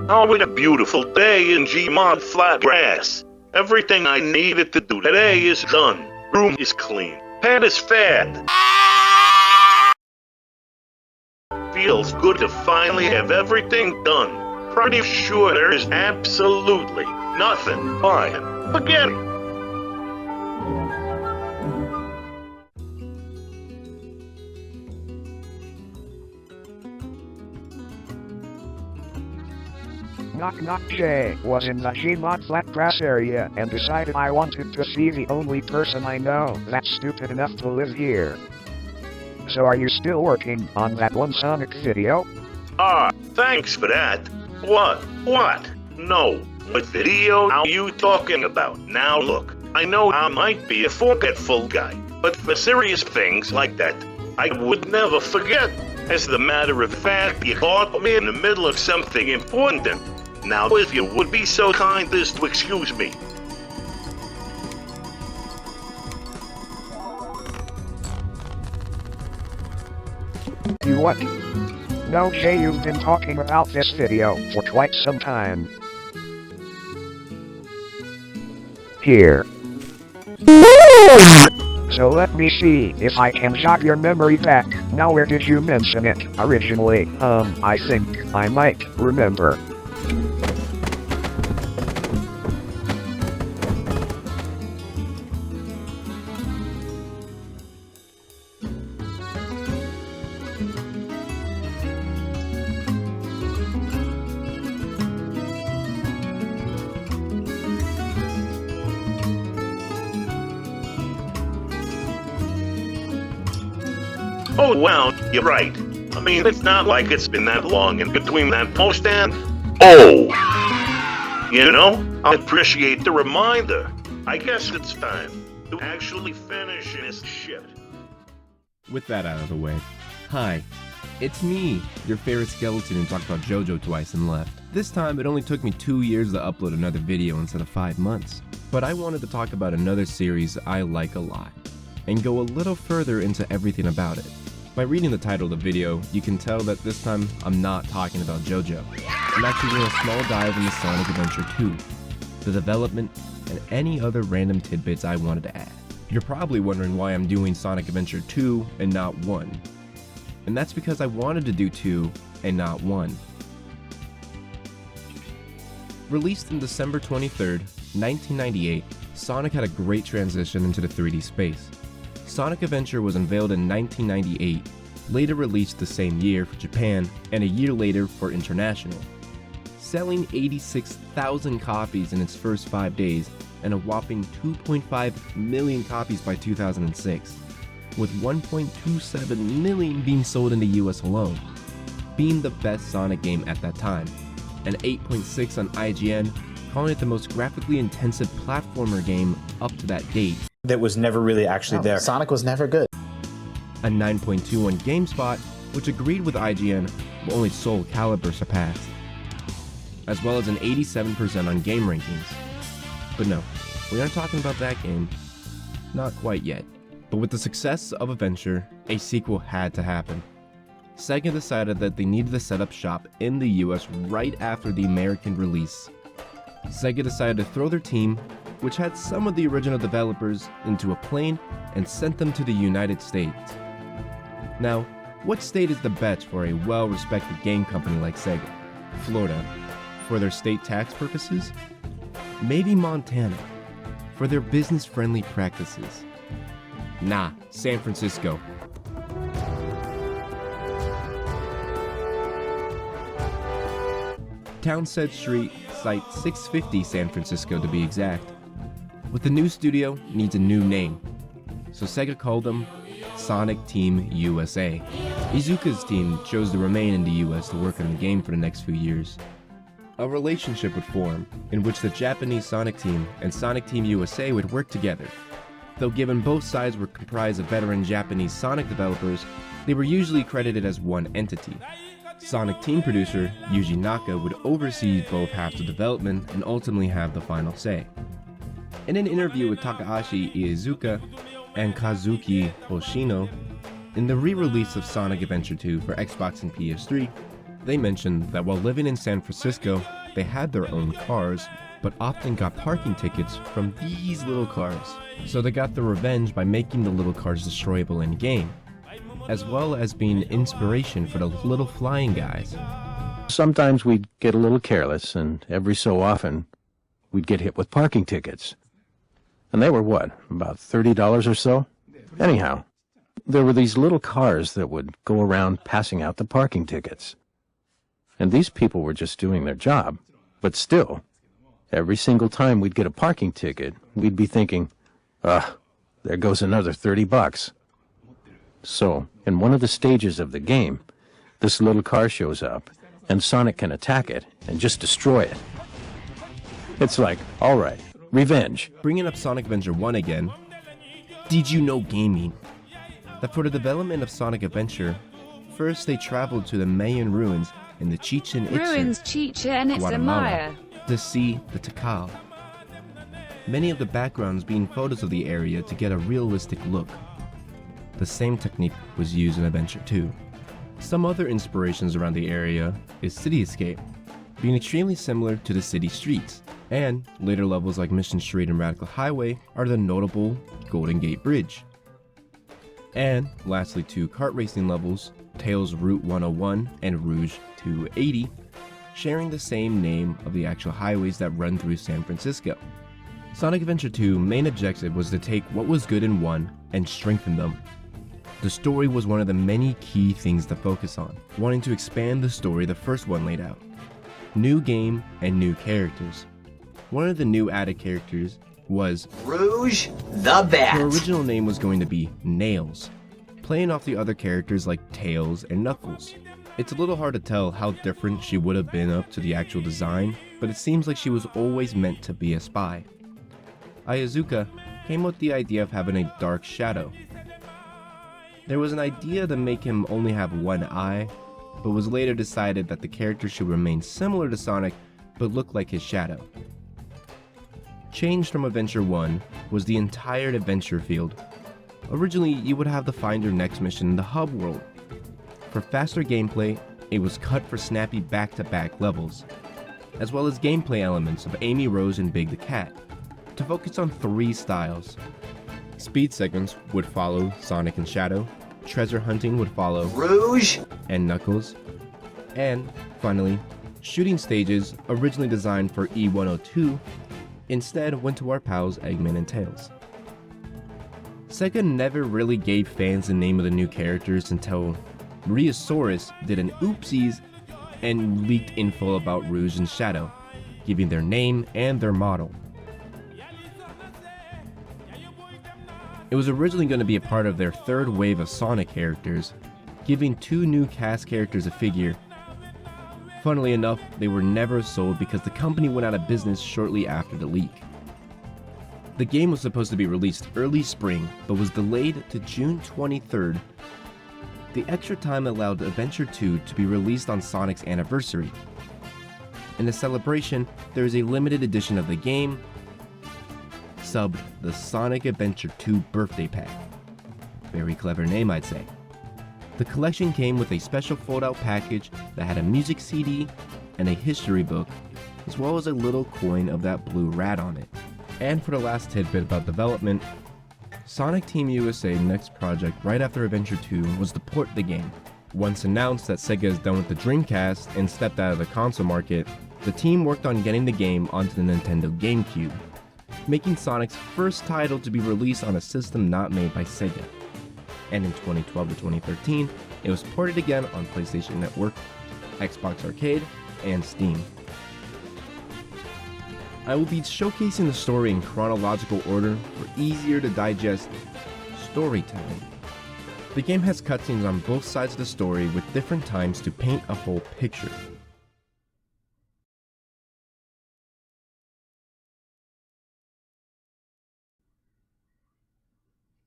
Oh, what a beautiful day in Gmod flat grass. Everything I needed to do today is done. Room is clean. Pet is fed. Feels good to finally have everything done. Pretty sure there is absolutely nothing buying. Forget it. Knock Knock Jay was in the Gmod flat grass area and decided I wanted to see the only person I know that's stupid enough to live here. So are you still working on that one Sonic video? Thanks for that. What? No. What video are you talking about? Now look, I know I might be a forgetful guy, but for serious things like that, I would never forget. As a matter of fact, you caught me in the middle of something important. Now, if you would be so kind as to excuse me. You what? No, Jay, you've been talking about this video for quite some time. Here. So let me see if I can jog your memory back. Now where did you mention it originally? I think I might remember. Oh, well, you're right. I mean, it's not like it's been that long in between that post and... Oh! You know, I appreciate the reminder. I guess it's time to actually finish this shit. With that out of the way, hi, it's me, your favorite skeleton who talked about JoJo twice and left. This time, it only took me 2 years to upload another video instead of 5 months. But I wanted to talk about another series I like a lot, and go a little further into everything about it. By reading the title of the video, you can tell that this time I'm not talking about JoJo. I'm actually doing a small dive into Sonic Adventure 2, the development, and any other random tidbits I wanted to add. You're probably wondering why I'm doing Sonic Adventure 2 and not 1. And that's because I wanted to do 2 and not 1. Released on December 23rd, 1998, Sonic had a great transition into the 3D space. Sonic Adventure was unveiled in 1998, later released the same year for Japan, and a year later for international. Selling 86,000 copies in its first 5 days, and a whopping 2.5 million copies by 2006, with 1.27 million being sold in the US alone, being the best Sonic game at that time, and 8.6 on IGN, calling it the most graphically intensive platformer game up to that date. That was never really actually there. Sonic was never good. A 9.2 on GameSpot, which agreed with IGN, but only Soul Calibur surpassed, as well as an 87% on game rankings. But no, we aren't talking about that game. Not quite yet. But with the success of Adventure, a sequel had to happen. Sega decided that they needed to set up shop in the US right after the American release. Sega decided to throw their team, which had some of the original developers, into a plane and sent them to the United States. Now, what state is the best for a well-respected game company like Sega? Florida, for their state tax purposes? Maybe Montana, for their business-friendly practices? Nah, San Francisco. Townsend Street, Site 650 San Francisco to be exact. But the new studio needs a new name, so Sega called them Sonic Team USA. Iizuka's team chose to remain in the US to work on the game for the next few years. A relationship would form, in which the Japanese Sonic Team and Sonic Team USA would work together. Though given both sides were comprised of veteran Japanese Sonic developers, they were usually credited as one entity. Sonic Team producer Yuji Naka would oversee both halves of development and ultimately have the final say. In an interview with Takahashi Iizuka and Kazuki Hoshino, in the re-release of Sonic Adventure 2 for Xbox and PS3, They mentioned that while living in San Francisco, they had their own cars, but often got parking tickets from these little cars. So they got their revenge by making the little cars destroyable in-game, as well as being inspiration for the little flying guys. Sometimes we'd get a little careless, and every so often, we'd get hit with parking tickets. And they were what, about $30 or so? Anyhow, there were these little cars that would go around passing out the parking tickets. And these people were just doing their job, but still, every single time we'd get a parking ticket, we'd be thinking, there goes another $30. So, in one of the stages of the game, this little car shows up, and Sonic can attack it and just destroy it. It's like, all right, revenge. Bringing up Sonic Adventure 1 again, did you know gaming? That for the development of Sonic Adventure, first they traveled to the Mayan ruins in the Chichen Itza, Guatemala, to see the Tikal. Many of the backgrounds being photos of the area to get a realistic look. The same technique was used in Adventure 2. Some other inspirations around the area is Cityscape, being extremely similar to the city streets, and later levels like Mission Street and Radical Highway are the notable Golden Gate Bridge. And lastly, two kart racing levels, Tails Route 101 and Rouge 280, sharing the same name of the actual highways that run through San Francisco. Sonic Adventure 2's main objective was to take what was good in one and strengthen them. The story was one of the many key things to focus on, wanting to expand the story the first one laid out. New game and new characters. One of the new added characters was Rouge the Bat. Her original name was going to be Nails, playing off the other characters like Tails and Knuckles. It's a little hard to tell how different she would have been up to the actual design, but it seems like she was always meant to be a spy. Ayazuka came up with the idea of having a dark shadow. There was an idea to make him only have one eye, but was later decided that the character should remain similar to Sonic, but look like his shadow. Changed from Adventure 1 was the entire adventure field. Originally, you would have to find your next mission in the hub world. For faster gameplay, it was cut for snappy back-to-back levels, as well as gameplay elements of Amy Rose and Big the Cat, to focus on three styles. Speed segments would follow Sonic and Shadow, treasure hunting would follow Rouge and Knuckles, and finally, shooting stages originally designed for E102 instead went to our pals Eggman and Tails. Sega never really gave fans the name of the new characters until Rheosaurus did an oopsies and leaked info about Rouge and Shadow, giving their name and their model. It was originally going to be a part of their third wave of Sonic characters, giving two new cast characters a figure. Funnily enough, they were never sold because the company went out of business shortly after the leak. The game was supposed to be released early spring, but was delayed to June 23rd. The extra time allowed Adventure 2 to be released on Sonic's anniversary. In the celebration, there is a limited edition of the game, subbed the Sonic Adventure 2 Birthday Pack. Very clever name, I'd say. The collection came with a special fold-out package that had a music CD and a history book, as well as a little coin of that blue rat on it. And for the last tidbit about development, Sonic Team USA's next project right after Adventure 2 was to port the game. Once announced that Sega is done with the Dreamcast and stepped out of the console market, the team worked on getting the game onto the Nintendo GameCube, making Sonic's first title to be released on a system not made by Sega. And in 2012 to 2013, it was ported again on PlayStation Network, Xbox Arcade, and Steam. I will be showcasing the story in chronological order for easier to digest storytelling. The game has cutscenes on both sides of the story with different times to paint a whole picture.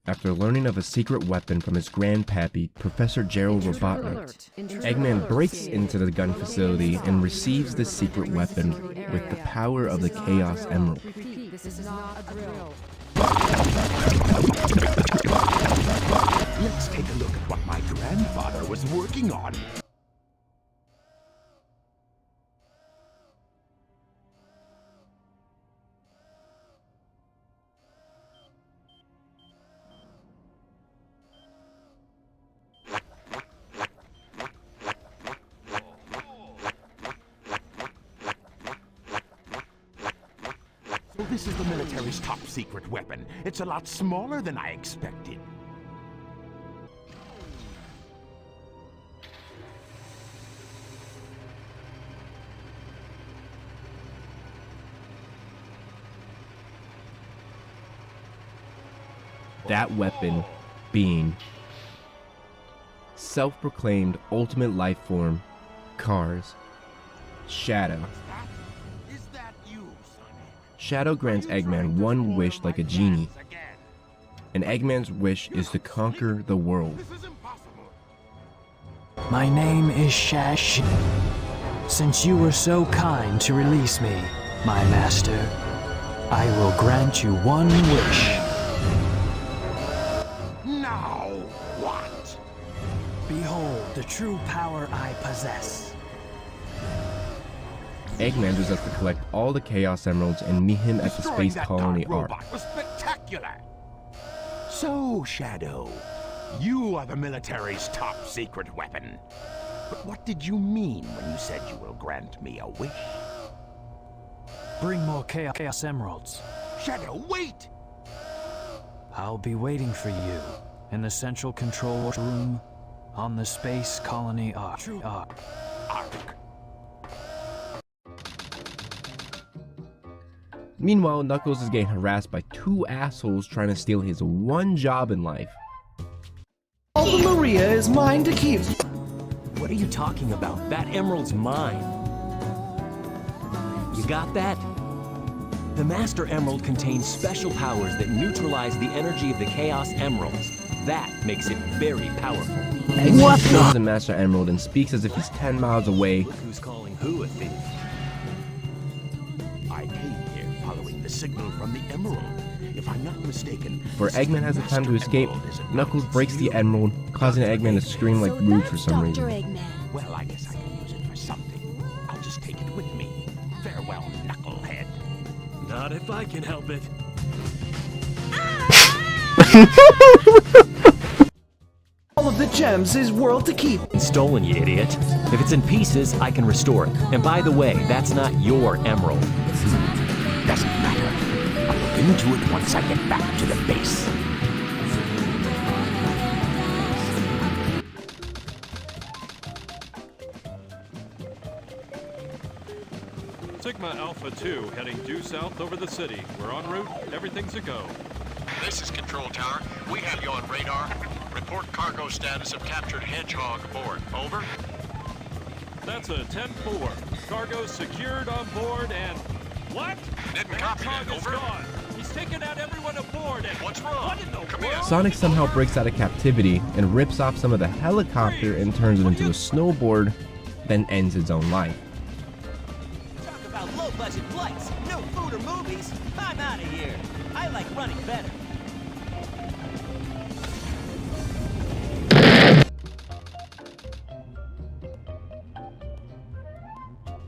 After learning of a secret weapon from his grandpappy, Professor Gerald Robotnik, Eggman breaks into the gun facility and receives the secret weapon with the power of the Chaos Emerald. Let's take a look at what my grandfather was working on. This is the military's top secret weapon. It's a lot smaller than I expected. That weapon being self-proclaimed ultimate life form, Cars, Shadow. Is that you, Sonic? Shadow grants Eggman one wish like a genie, and Eggman's wish is to conquer the world. This is impossible. My name is Sash. Since you were so kind to release me, my master, I will grant you one wish. Now, what? Behold the true power I possess. Eggman does have to collect all the Chaos Emeralds and meet him at the Destroying Space that Colony god Ark. robot was spectacular. So, Shadow, you are the military's top secret weapon. But what did you mean when you said you will grant me a wish? Bring more Chaos Emeralds. Shadow, wait! I'll be waiting for you in the central control room on the Space Colony Ark. Ark. Meanwhile, Knuckles is getting harassed by two assholes trying to steal his one job in life. All the Maria is mine to keep. What are you talking about? That emerald's mine. You got that? The Master Emerald contains special powers that neutralize the energy of the Chaos Emeralds. That makes it very powerful. Eggman steals the Master Emerald and speaks as if he's 10 miles away. Look who's calling who a thief. I came here following the signal from the Emerald. If I'm not mistaken, Before Eggman has the time to escape, Knuckles breaks the Emerald, causing Eggman to scream like rude for some reason. Eggman. well, I guess I can use it for something. I'll just take it with me. Farewell, Knucklehead. Not if I can help it. All of the gems is world to keep. It's stolen, you idiot. If it's in pieces, I can restore it. And by the way, that's not your emerald. Doesn't matter. I'll look into it once I get back to the base. Sigma Alpha 2 heading due south over the city. We're en route. Everything's a go. This is Control Tower. We have you on radar. Report cargo status of captured Hedgehog aboard. Over. That's a 10-4. Cargo secured on board and... What? Didn't The copy Hedgehog that. is Over. gone. He's taken out everyone aboard and... What's wrong? What in the Come world? here. Sonic somehow breaks out of captivity and rips off some of the helicopter and turns it into a snowboard, then ends his own life. Talk about low-budget flights, no food or movies. I'm out of here. I like running better.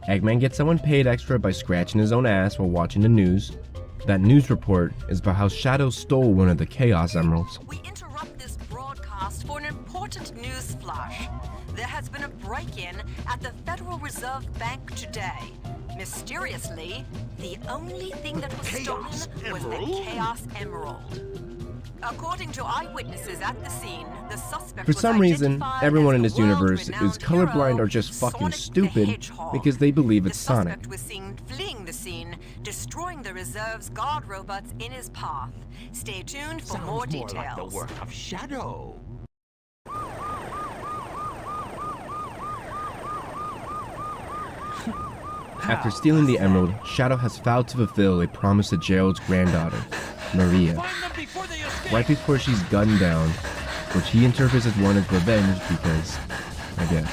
Eggman gets someone paid extra by scratching his own ass while watching the news. That news report is about how Shadow stole one of the Chaos Emeralds. We interrupt this broadcast for an important news flash. There has been a break-in at the Federal Reserve Bank today. Mysteriously, the only thing that was stolen was the Chaos Emerald. According to eyewitnesses at the scene, the suspect For some reason, everyone in this universe is colorblind or just Sonic fucking the stupid Hedgehog. because they believe The it's Sonic. suspect was seen fleeing the scene, destroying the reserve's guard robots in his path. Stay tuned for Sounds more more details. like the work of Shadow. After stealing the emerald, Shadow has vowed to fulfill a promise to Gerald's granddaughter, Maria. Right before she's gunned down, which he interprets as one of revenge because, I guess.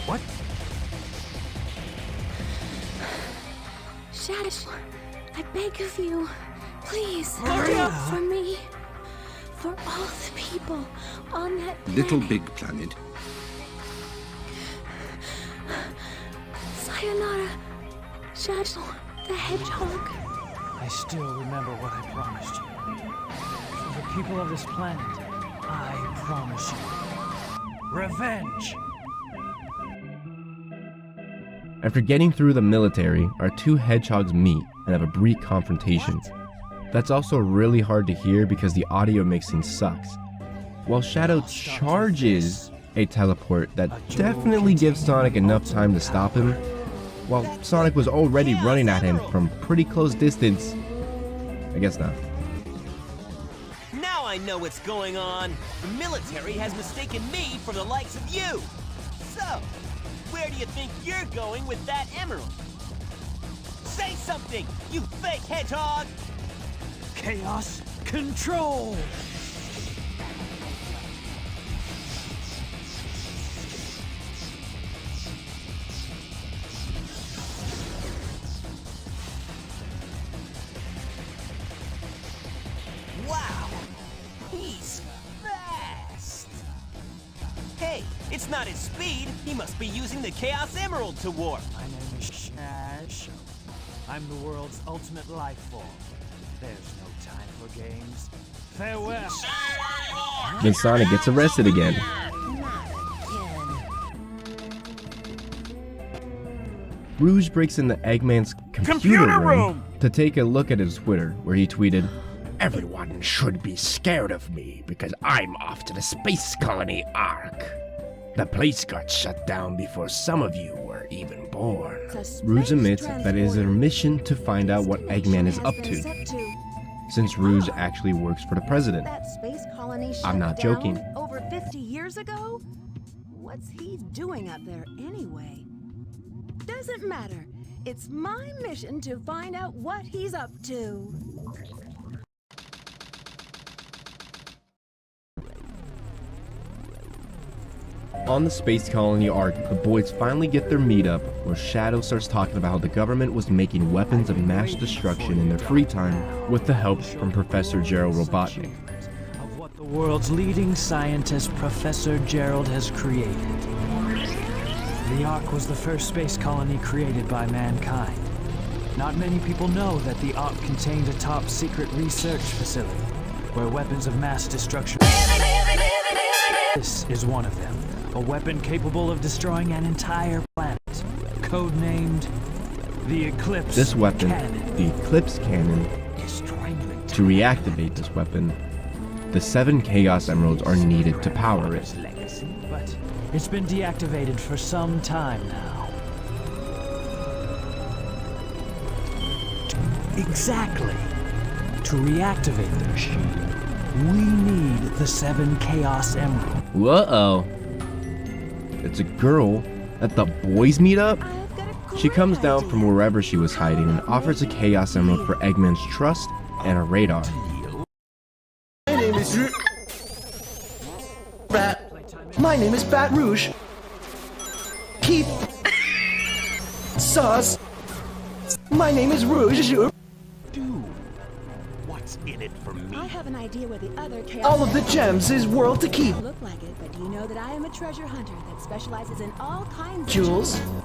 What? Shadow, I beg of you, please, Maria! for me, for all the people on that LittleBigPlanet. Sayonara, Shadow. the Hedgehog. I still remember what I promised you. For the people of this planet, I promise you revenge. After getting through the military, our two hedgehogs meet and have a brief confrontation. That's also really hard to hear because the audio mixing sucks. While Shadow charges a teleport that definitely gives Sonic enough time to stop him, while Sonic was already running at him from pretty close distance, I guess not. Now I know what's going on. The military has mistaken me for the likes of you. So, where do you think you're going with that emerald? Say something, you fake hedgehog! Chaos Control! Wow, he's fast! Hey, it's not his speed. He must be using the Chaos Emerald to warp. My name is Sash. I'm the world's ultimate life form. There's no time for games. Farewell. Then Sonic gets arrested again. Rouge breaks into Eggman's computer room to take a look at his Twitter, where he tweeted, "Everyone should be scared of me because I'm off to the space colony Ark. The place got shut down before some of you were even born." Rouge admits that it is their mission to find out what Eggman is up to, since Rouge actually works for the president. That space colony I'm not joking. Over 50 years ago? What's he doing up there anyway? Doesn't matter. It's my mission to find out what he's up to. On the space colony Ark, the boys finally get their meetup, where Shadow starts talking about how the government was making weapons of mass destruction in their free time with the help from Professor Gerald Robotnik. Of what the world's leading scientist, Professor Gerald, has created. The Ark was the first space colony created by mankind. Not many people know that the Ark contained a top-secret research facility, where weapons of mass destruction... This is one of them. A weapon capable of destroying an entire planet, codenamed the Eclipse This weapon, Cannon. the Eclipse Cannon, to reactivate this weapon, the 7 Chaos Emeralds are needed to power it. But it's been deactivated for some time now. Exactly. To reactivate the machine, we need the 7 Chaos Emeralds. Whoa! It's a girl at the boys meetup? She comes down from wherever she was hiding and offers a Chaos Emerald for Eggman's trust and a radar. My name is Bat. My name is Bat Rouge. Keep sauce. My name is Rouge. What's in it for me? I have an idea where the other chaos... All of the gems is world to keep. Look like it, but do you know that I am a treasure hunter that specializes in all kinds Jules? of...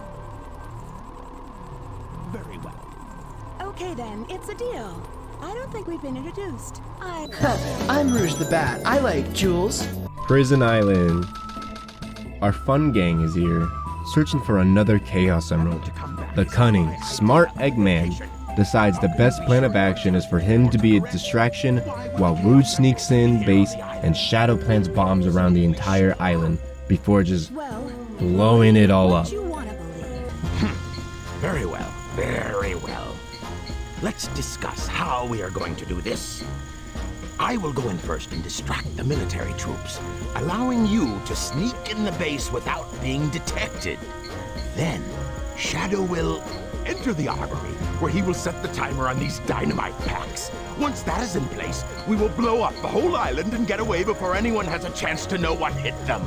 Very well. Okay then, it's a deal. I don't think we've been introduced. I'm Rouge the Bat. I like Jules. Prison Island. Our fun gang is here, searching for another Chaos Emerald. The cunning, smart Eggman decides the best plan of action is for him to be a distraction while Rouge sneaks in base and Shadow plants bombs around the entire island before just blowing it all up. Very well, very well. Let's discuss how we are going to do this. I will go in first and distract the military troops, allowing you to sneak in the base without being detected. Then, Shadow will enter the armory, where he will set the timer on these dynamite packs. Once that is in place, we will blow up the whole island and get away before anyone has a chance to know what hit them.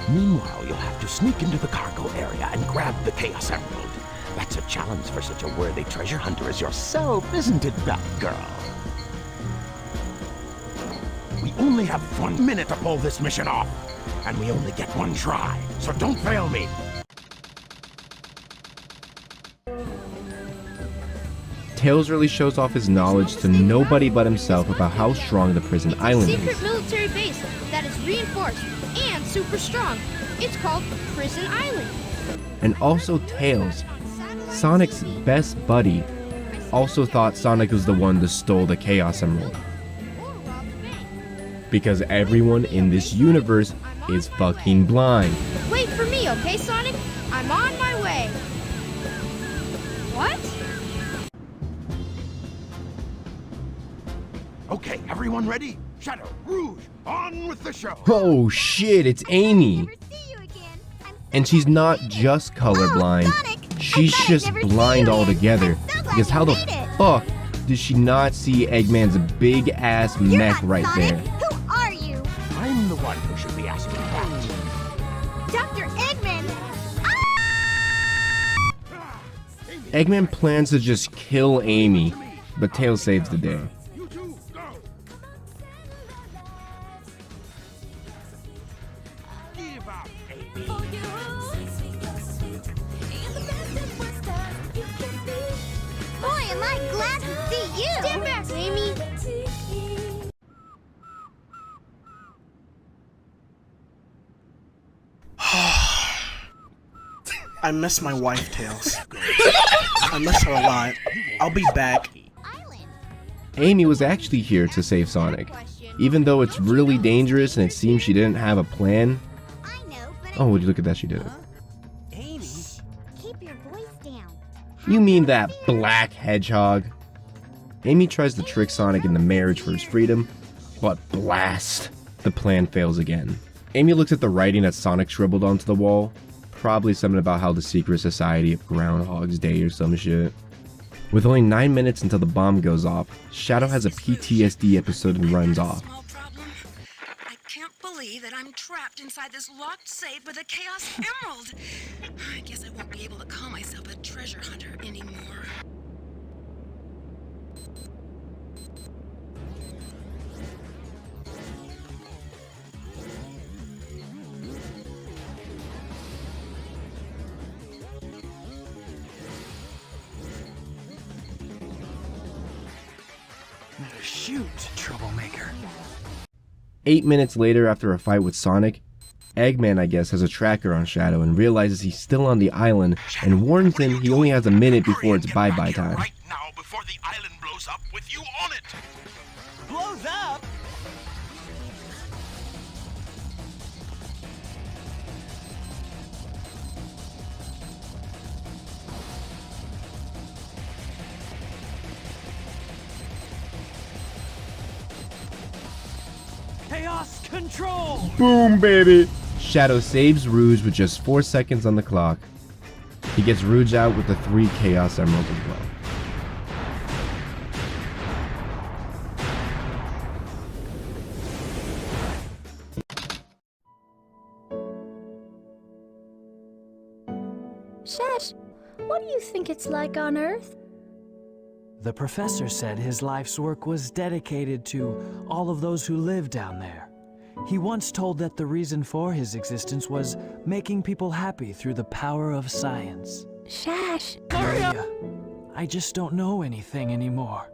Meanwhile, you'll have to sneak into the cargo area and grab the Chaos Emerald. That's a challenge for such a worthy treasure hunter as yourself, isn't it, Batgirl? We only have 1 minute to pull this mission off, and we only get 1 try, so don't fail me. Tails really shows off his knowledge to nobody but himself about how strong the prison island Secret is. military base that is reinforced and super strong. It's called Prison Island. And also Tails, Sonic's best buddy, also thought Sonic was the one that stole the Chaos Emerald. Because everyone in this universe is fucking blind. Wait for me, okay, Sonic? I'm on my way. What? Okay, everyone ready? Shadow, Rouge, on with the show! Oh shit, it's Amy! And she's not just colorblind, she's just blind altogether. Because how the fuck did she not see Eggman's big ass mech right there? Who are you? I'm the one who should be asking that. Dr. Eggman! Eggman plans to just kill Amy, but Tails saves the day. Boy, am I glad to see you! Stand back, Amy! I miss my wife, Tails. I miss her a lot. I'll be back. Amy was actually here to save Sonic. Even though it's really dangerous and it seems she didn't have a plan. Oh, would you look at that, she did it. Keep your voice down. You mean that black hedgehog? Amy tries to trick Sonic into marriage for his freedom, but blast, the plan fails again. Amy looks at the writing that Sonic scribbled onto the wall. Probably something about how the secret society of Groundhog's Day or some shit. With only 9 minutes until the bomb goes off, Shadow has a PTSD episode and runs off. I can't believe that I'm trapped inside this locked safe with a Chaos Emerald. I guess I won't be able to call myself a treasure hunter anymore. Shoot, troublemaker. 8 minutes later, after a fight with Sonic, Eggman, I guess, has a tracker on Shadow and realizes he's still on the island and warns him he only has a minute before it's bye-bye time. Right now, before the island blows up with you on it! Blows up? Chaos control! Boom, baby! Shadow saves Rouge with just 4 seconds on the clock. He gets Rouge out with the 3 Chaos Emeralds as well. Sash, what do you think it's like on Earth? The professor said his life's work was dedicated to all of those who live down there. He once told that the reason for his existence was making people happy through the power of science. Sash, Maria, I just don't know anything anymore.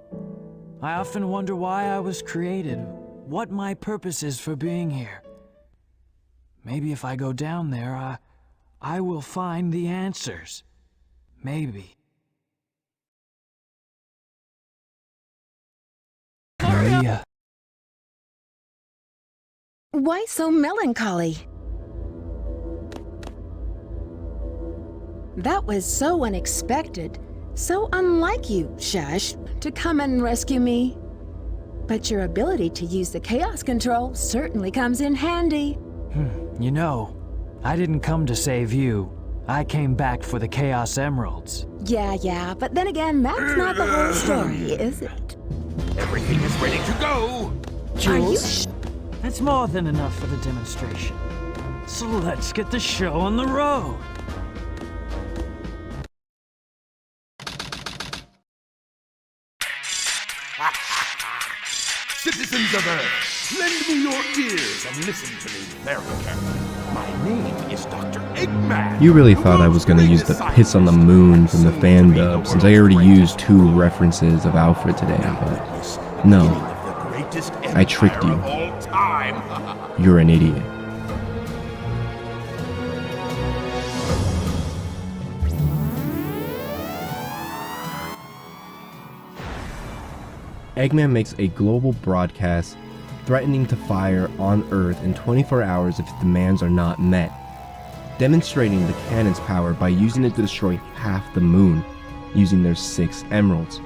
I often wonder why I was created, what my purpose is for being here. Maybe if I go down there, I will find the answers. Maybe. Maria. why so melancholy? That was so unexpected, so unlike you, Sash, to come and rescue me. But your ability to use the chaos control certainly comes in handy. You know, I didn't come to save you. I came back for the Chaos Emeralds. Yeah, but then again, that's not the whole story, is it? Everything is ready to go! Jules? That's more than enough for the demonstration. So let's get the show on the road. Citizens of Earth, Lend me your ears and listen to me very carefully. My name is Dr. Eggman. You really thought I was gonna use the piss on the moon from the fan dub, since I already used 2 references of Alfred today, but no. I tricked you. You're an idiot. Eggman makes a global broadcast threatening to fire on Earth in 24 hours if demands are not met, demonstrating the cannon's power by using it to destroy half the moon, using their 6 emeralds.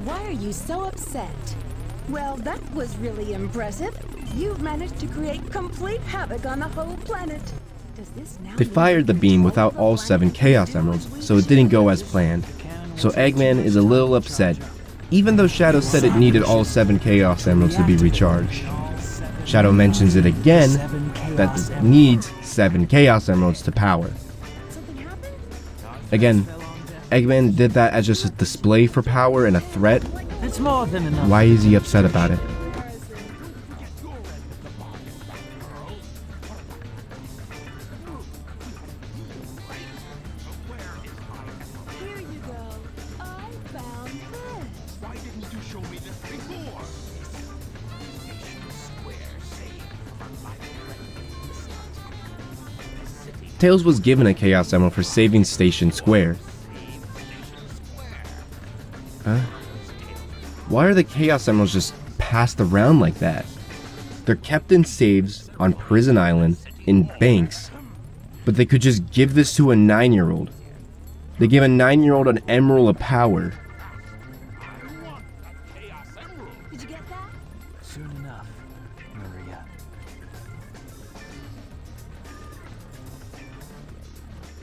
Why are you so upset? Well, that was really impressive. You've managed to create complete havoc on the whole planet. Does this now They fired the beam without all 7 Chaos Emeralds, so it didn't go as planned. So Eggman is a little upset, even though Shadow said it needed all 7 Chaos Emeralds to be recharged. Shadow mentions it again, that it needs 7 Chaos Emeralds to power. Again, Eggman did that as just a display for power and a threat. It's more than enough. Why is he upset about it? Here you go. I found this. Why didn't you show me this before? Tails was given a Chaos Emerald for saving Station Square. Huh? Why are the Chaos Emeralds just passed around like that? They're kept in safes on Prison Island in banks, but they could just give this to a 9-year-old. They give a 9-year-old an emerald of power. Did you get that? Soon enough, Maria.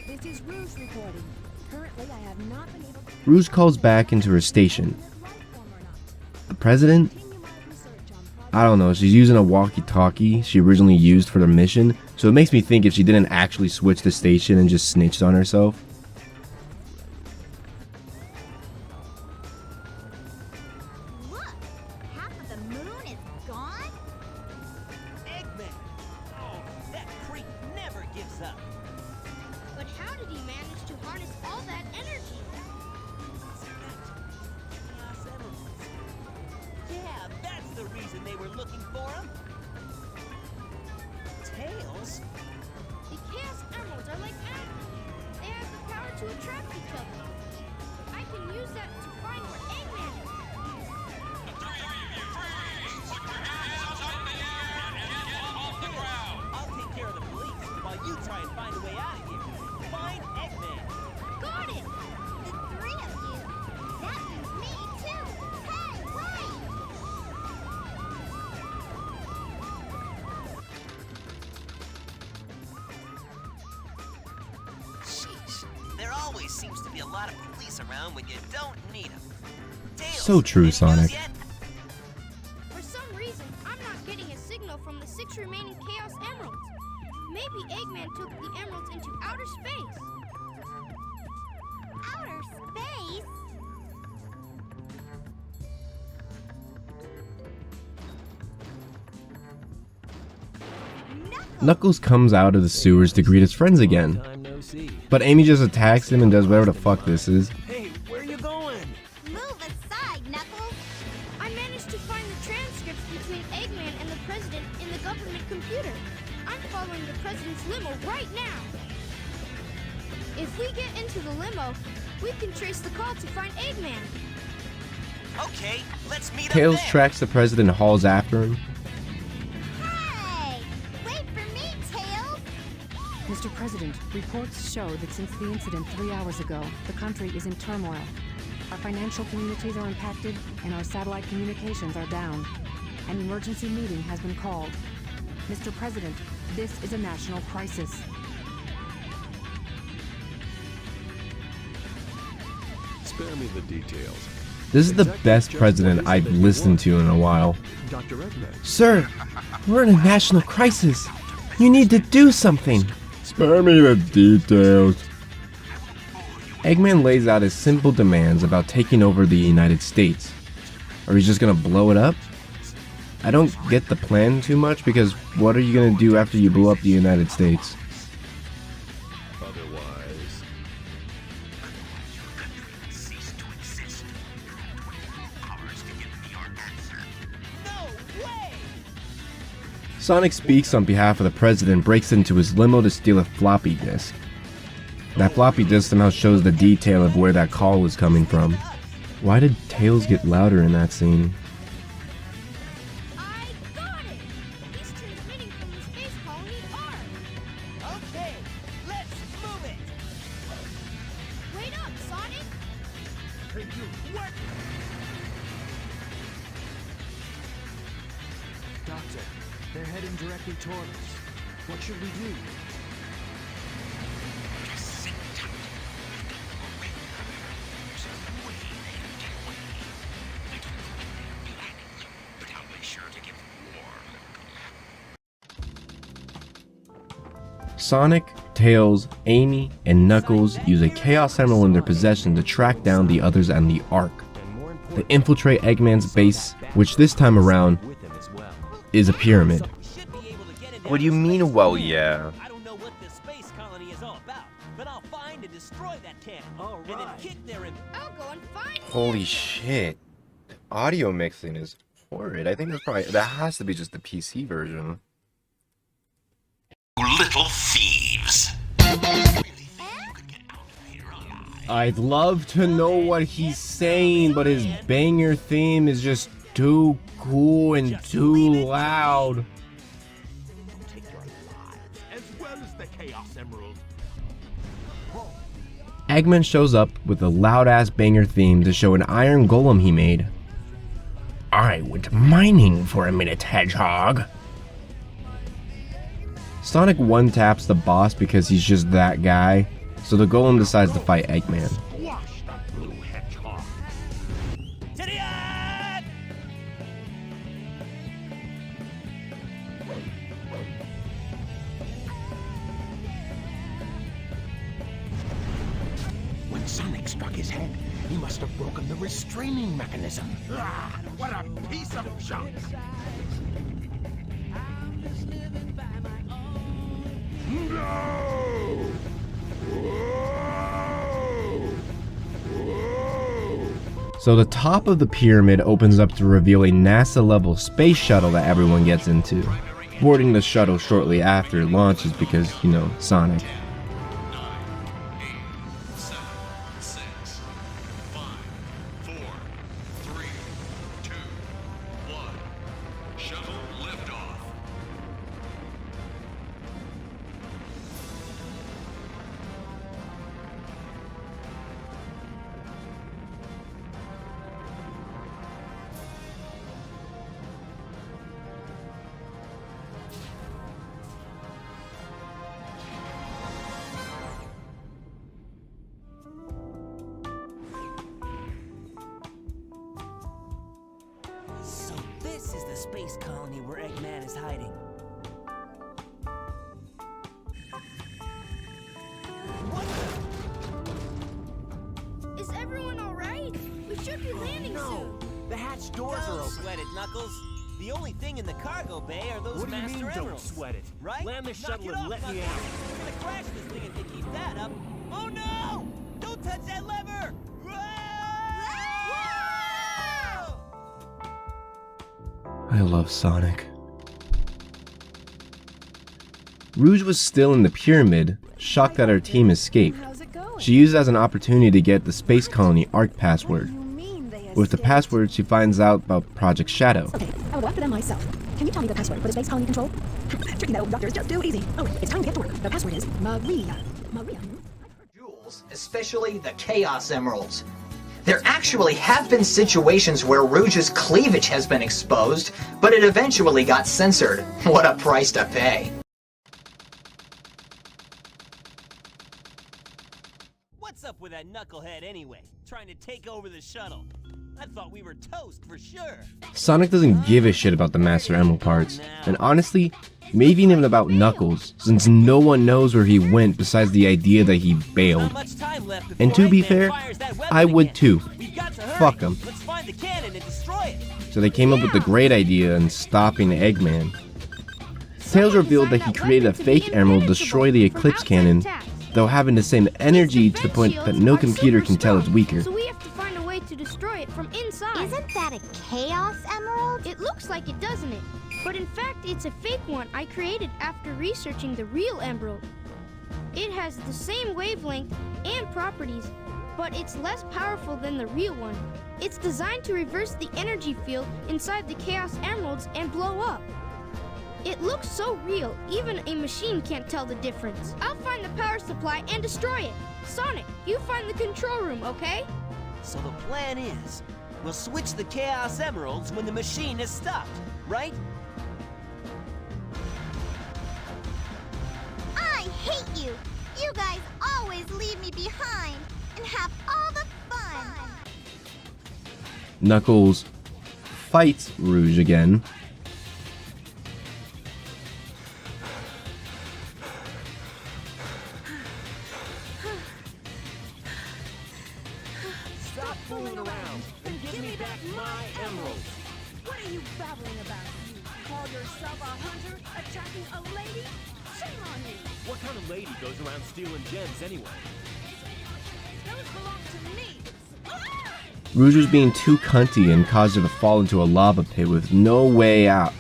This is Rouge reporting. Currently, I have not been able to... Rouge calls back into her station. The president? I don't know, she's using a walkie-talkie she originally used for the mission, so it makes me think if she didn't actually switch the station and just snitched on herself. Look! Half of the moon is gone? Eggman! Oh, that creep never gives up. But how did he manage to harness all that energy? Yeah, that's the reason they were looking for him. Tails? The Chaos Emeralds are like magnets. They have the power to attract each other. I can use that to find where Eggman is. I'll take care of the police while you try and find a way out of here. Find Eggman. Got it! The 3 of you. That means me too. Hey, wait! Sheesh, there always seems to be a lot of police around when you don't need them. So true, Sonic. For some reason, I'm not getting a signal from the 6 remaining Chaos Emeralds. Maybe Eggman took the emeralds into outer space. Outer space? Knuckles comes out of the sewers to greet his friends again. But Amy just attacks him and does whatever the fuck this is. Hey, where are you going? Move aside, Knuckles! I managed to find the transcripts between Eggman and the President in the government computer. I'm following the President's limo right now. If we get into the limo, we can trace the call to find Eggman. Okay, let's meet Tails up there. tracks the president and hauls after him. Hey! Wait for me, Tails! Mr. President, reports show that since the incident 3 hours ago, the country is in turmoil. Our financial communities are impacted, and our satellite communications are down. An emergency meeting has been called. Mr. President, this is a national crisis. Spare me the details. This is the best president I've listened to in a while. Dr. Eggman. Sir, we're in a national crisis. You need to do something. Spare me the details. Eggman lays out his simple demands about taking over the United States. Are he just gonna blow it up? I don't get the plan too much because what are you gonna do after you blow up the United States? Otherwise, Sonic speaks on behalf of the president, breaks into his limo to steal a floppy disk. That floppy disk somehow shows the detail of where that call was coming from. Why did Tails get louder in that scene? I got it! He's transmitting from the space colony Ark. Okay, let's move it. Wait up, Sonic! Hey, you, what? Doctor, they're heading directly toward us. What should we do? Sonic, Tails, Amy, and Knuckles use a Chaos Emerald in their possession to track down the others and the Ark. They infiltrate Eggman's base, which this time around is a pyramid. What do you mean, well, yeah? I don't know what this space colony is all about, but I'll find and destroy that cannon, and then kick their I'll go and find Holy shit. The audio mixing is horrid. I think that has to be just the PC version. Little thieves. I'd love to know what he's saying, but his banger theme is just too cool and too loud. As well as the Chaos Emerald. Eggman shows up with a loud-ass banger theme to show an iron golem he made. I went mining for a minute, Hedgehog. Sonic one-taps the boss because he's just that guy, so the golem decides to fight Eggman. Squash that blue hedgehog. When Sonic struck his head, he must have broken the restraining mechanism. Ah, what a piece of junk! No! So the top of the pyramid opens up to reveal a NASA-level space shuttle that everyone gets into. Boarding the shuttle shortly after it launches because, you know, Sonic. So this is the space colony where Eggman is hiding. Is everyone alright? We should be landing soon. The hatch doors are open. Sweat it, Knuckles. The only thing in the cargo bay are those What do you master mean, don't emeralds. sweat it? Right? Land the Knock shuttle it and off, let me Knuckles. out. We're gonna crash this thing if they keep that up. Oh no! Don't touch that lever! I love Sonic. Rouge was still in the pyramid, shocked that her team escaped. She used it as an opportunity to get the space colony Ark password. With the password, she finds out about Project Shadow. Okay, I will go after them myself. Can you tell me the password for the space colony control? tricky though, doctors. Just do it easy. Oh, it's time to get to work. The password is Maria. Maria. Jewels, especially the Chaos Emeralds. There actually have been situations where Rouge's cleavage has been exposed, but it eventually got censored. What a price to pay. What's up with that knucklehead anyway? Trying to take over the shuttle. I thought we were toast for sure. Sonic doesn't give a shit about the Master Emerald parts, and honestly, maybe even about Knuckles, since no one knows where he went besides the idea that he bailed. And to be fair, I would too. Fuck him. So they came up with the great idea in stopping Eggman. Tails revealed that he created a fake emerald to destroy the Eclipse Cannon, though having the same energy to the point that no computer can tell it's weaker. So we have to find a way to destroy it from inside. Isn't that a Chaos Emerald? It looks like it, doesn't it? But in fact, it's a fake one I created after researching the real emerald. It has the same wavelength and properties, but it's less powerful than the real one. It's designed to reverse the energy field inside the Chaos Emeralds and blow up. It looks so real, even a machine can't tell the difference. I'll find the power supply and destroy it. Sonic, you find the control room, okay? So the plan is, we'll switch the Chaos Emeralds when the machine is stopped, right? I hate you! You guys always leave me behind and have all the fun! Knuckles fights Rouge again. Stop fooling around and give me back my emeralds! What are you babbling about? You call yourself a hunter attacking a lady? Shame on you! What kind of lady goes around stealing gems anyway? Those belong to me! Rouge was being too cunty and caused her to fall into a lava pit with no way out.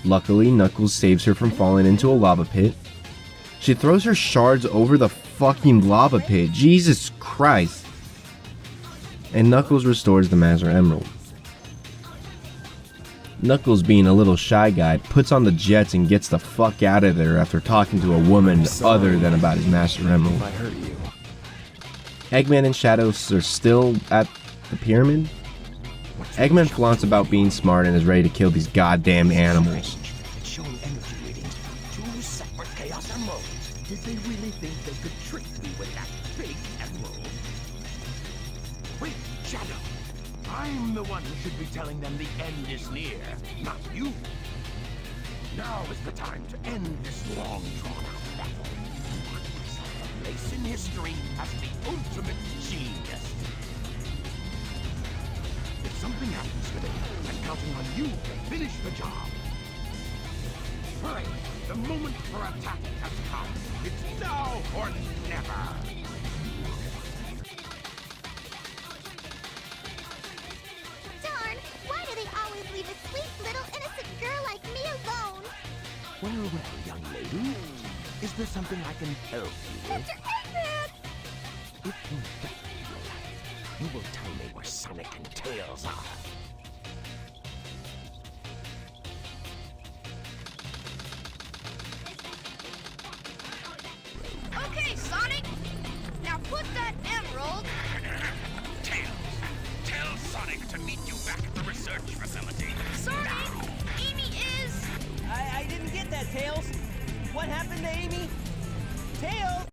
Luckily, Knuckles saves her from falling into a lava pit. She throws her shards over the fucking lava pit. Jesus Christ. And Knuckles restores the Master Emerald. Knuckles, being a little shy guy, puts on the jets and gets the fuck out of there after talking to a woman other than about his Master Emerald. Eggman and Shadows are still at the pyramid. Eggman flaunts about being smart and is ready to kill these goddamn animals. It's showing energy readings. 2 separate Chaos Emeralds. Did they really think they could trick me with that big emerald? Wait, Shadow. I'm the one who should be telling them the end is near, not you. Now is the time to end this long, drawn-out battle. Mark myself a place in history as the ultimate genius. If something happens today, I'm counting on you to finish the job. Hurry! The moment for attack has come. It's now or never. Darn! Why do they always leave a sweet little innocent girl like me alone? Well, young lady. Is there something I can help you with? Mr. Eggman! If you value your life, you will tell me where Sonic and Tails are. Okay, Sonic! Now put that emerald... Tails! Tell Sonic to meet you back at the research facility. Sonic! Amy is... I didn't get that, Tails. What happened to Amy? Tails!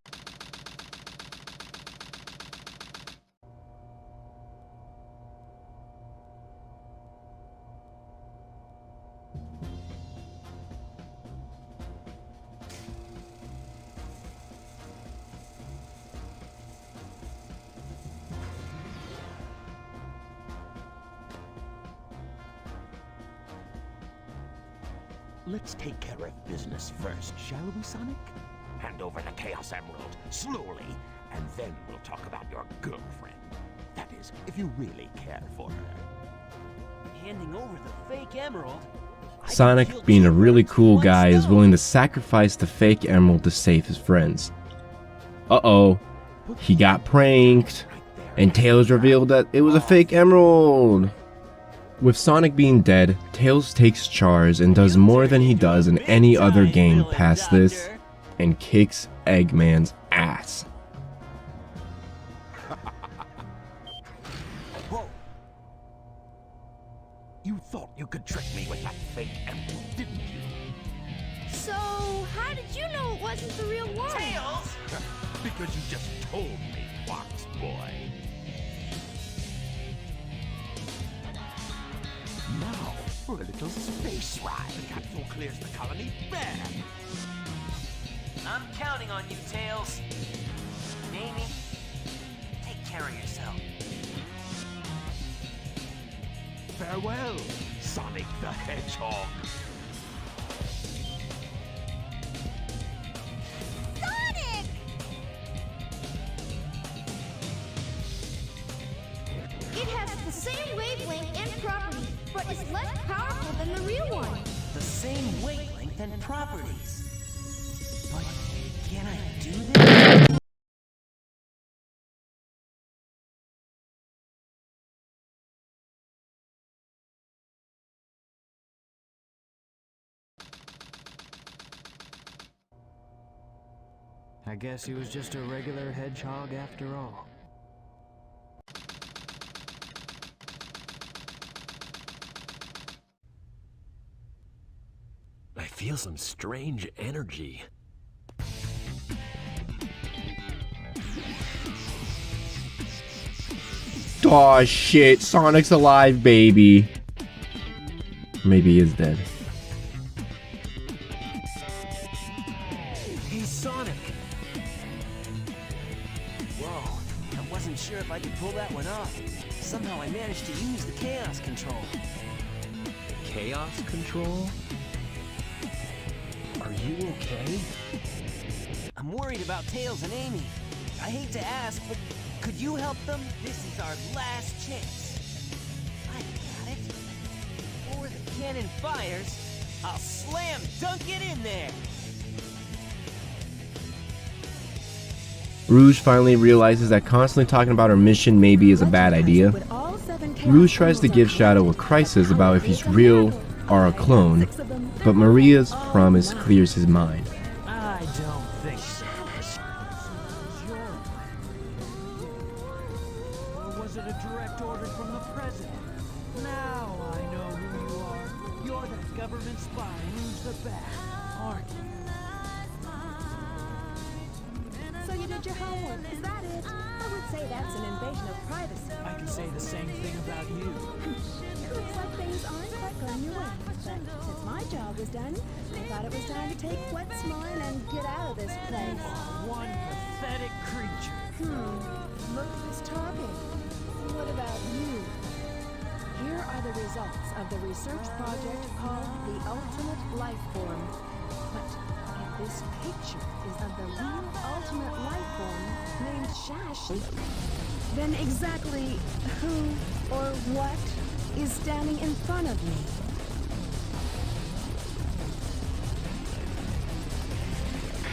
Let's take care of business first, shall we, Sonic? Hand over the Chaos Emerald, slowly, and then we'll talk about your girlfriend. That is, if you really care for her. Handing over the fake emerald? Sonic, being a really cool guy, is willing to sacrifice the fake emerald to save his friends. Uh-oh. He got pranked, and Tails revealed that it was a fake emerald. With Sonic being dead, Tails takes charge and does more than he does in any other game past this, and kicks Eggman's ass. Whoa! You thought you could trick me with that fake emerald, didn't you? So, how did you know it wasn't the real one? Tails! Because you just told me, Fox Boy. Now, for a little space ride. The capsule clears the colony back. I'm counting on you, Tails. Amy, take care of yourself. Farewell, Sonic the Hedgehog. Sonic! It has the same wavelength and properties, but is less powerful than the real one. The same wavelength and properties. But can I do this? I guess he was just a regular hedgehog after all. I feel some strange energy. Aw shit, Sonic's alive, baby. Maybe he is dead. Hey, Sonic! Whoa, I wasn't sure if I could pull that one off. Somehow I managed to use the chaos control. Chaos control? Are you okay? I'm worried about Tails and Amy. I hate to ask, but could you help them? This is our last chance. I got it. Before the cannon fires, I'll slam dunk it in there. Rouge finally realizes that constantly talking about her mission maybe is a bad idea. Rouge tries to give Shadow a crisis about if he's real or a clone, but Maria's promise clears his mind. I don't think so. Or was it a direct order from the president? Now I know who you are. You're that government spy who's the bad, aren't you? So you did your homework, is that it? I would say that's an invasion of privacy. I can say the same thing about you. Looks like things aren't quite going your way. But since my job was done, I thought it was time to take what's mine and get out of this place. One pathetic creature. Look who's talking. What about you? Here are the results of the research project called the Ultimate Life Form. But if this picture is of the real ultimate life form named Sash, then exactly who or what is standing in front of me?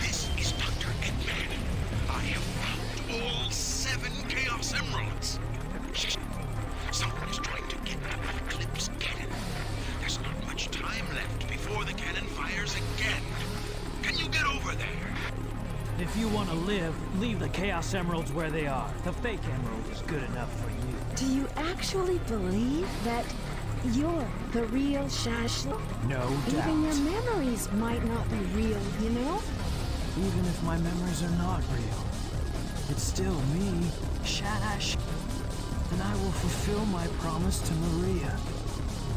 This is Dr. Eggman. I have found all 7 Chaos Emeralds. Someone is trying to get at the Eclipse cannon. There's not much time left before the cannon fires again. Can you get over there? If you want to live, leave the Chaos Emeralds where they are. The fake emerald is good enough for you. Do you actually believe that you're the real Sash? No doubt. Even your memories might not be real, you know? Even if my memories are not real, it's still me, Sash. And I will fulfill my promise to Maria.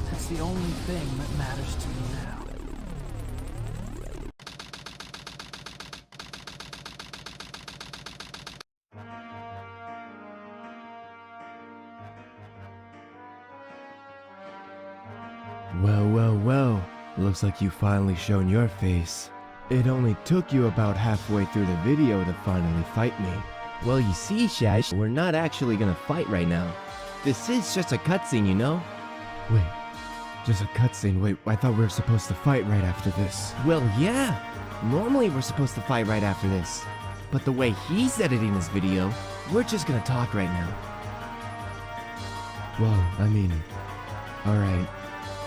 That's the only thing that matters to me now. Well, looks like you've finally shown your face. It only took you about halfway through the video to finally fight me. Well, you see, Sash, we're not actually gonna fight right now. This is just a cutscene, you know? Wait, just a cutscene? Wait, I thought we were supposed to fight right after this. Well, yeah, normally we're supposed to fight right after this. But the way he's editing this video, we're just gonna talk right now. Well, I mean, Alright,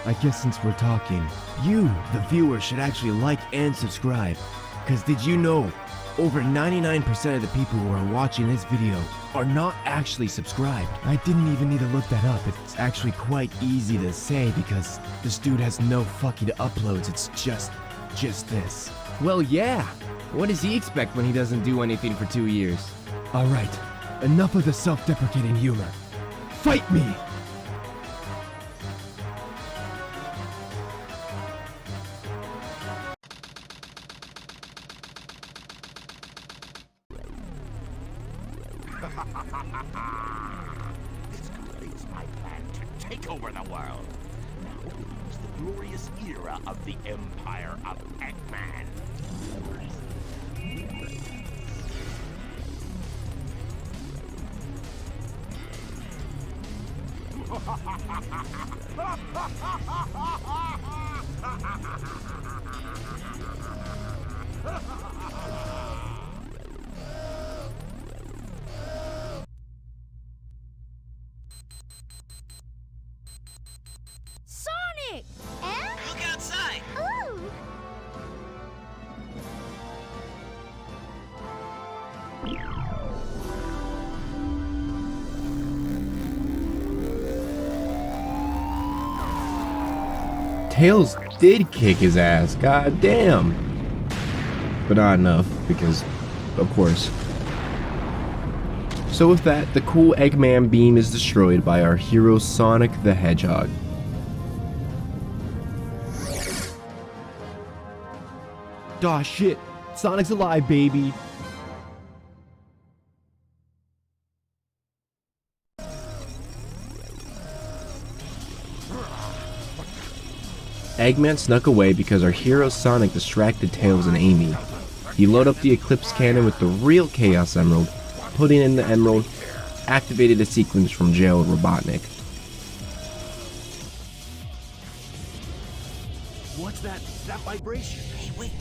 I guess since we're talking, you, the viewer, should actually like and subscribe. Cause did you know, over 99% of the people who are watching this video are not actually subscribed. I didn't even need to look that up. It's actually quite easy to say because this dude has no fucking uploads. It's just this. Well, yeah. What does he expect when he doesn't do anything for 2 years? Alright, enough of the self-deprecating humor. Fight me! This completes my plan to take over the world. Now begins the glorious era of the Empire of Eggman. Sonic! Look outside! Ooh! Tails did kick his ass, god damn. But not enough, because, of course. So with that, the cool Eggman beam is destroyed by our hero Sonic the Hedgehog. Aw shit, Sonic's alive, baby. Eggman snuck away because our hero Sonic distracted Tails and Amy. He loaded up the Eclipse Cannon with the real Chaos Emerald, putting in the emerald, activated a sequence from Gerald Robotnik. What's that vibration? Hey, wait.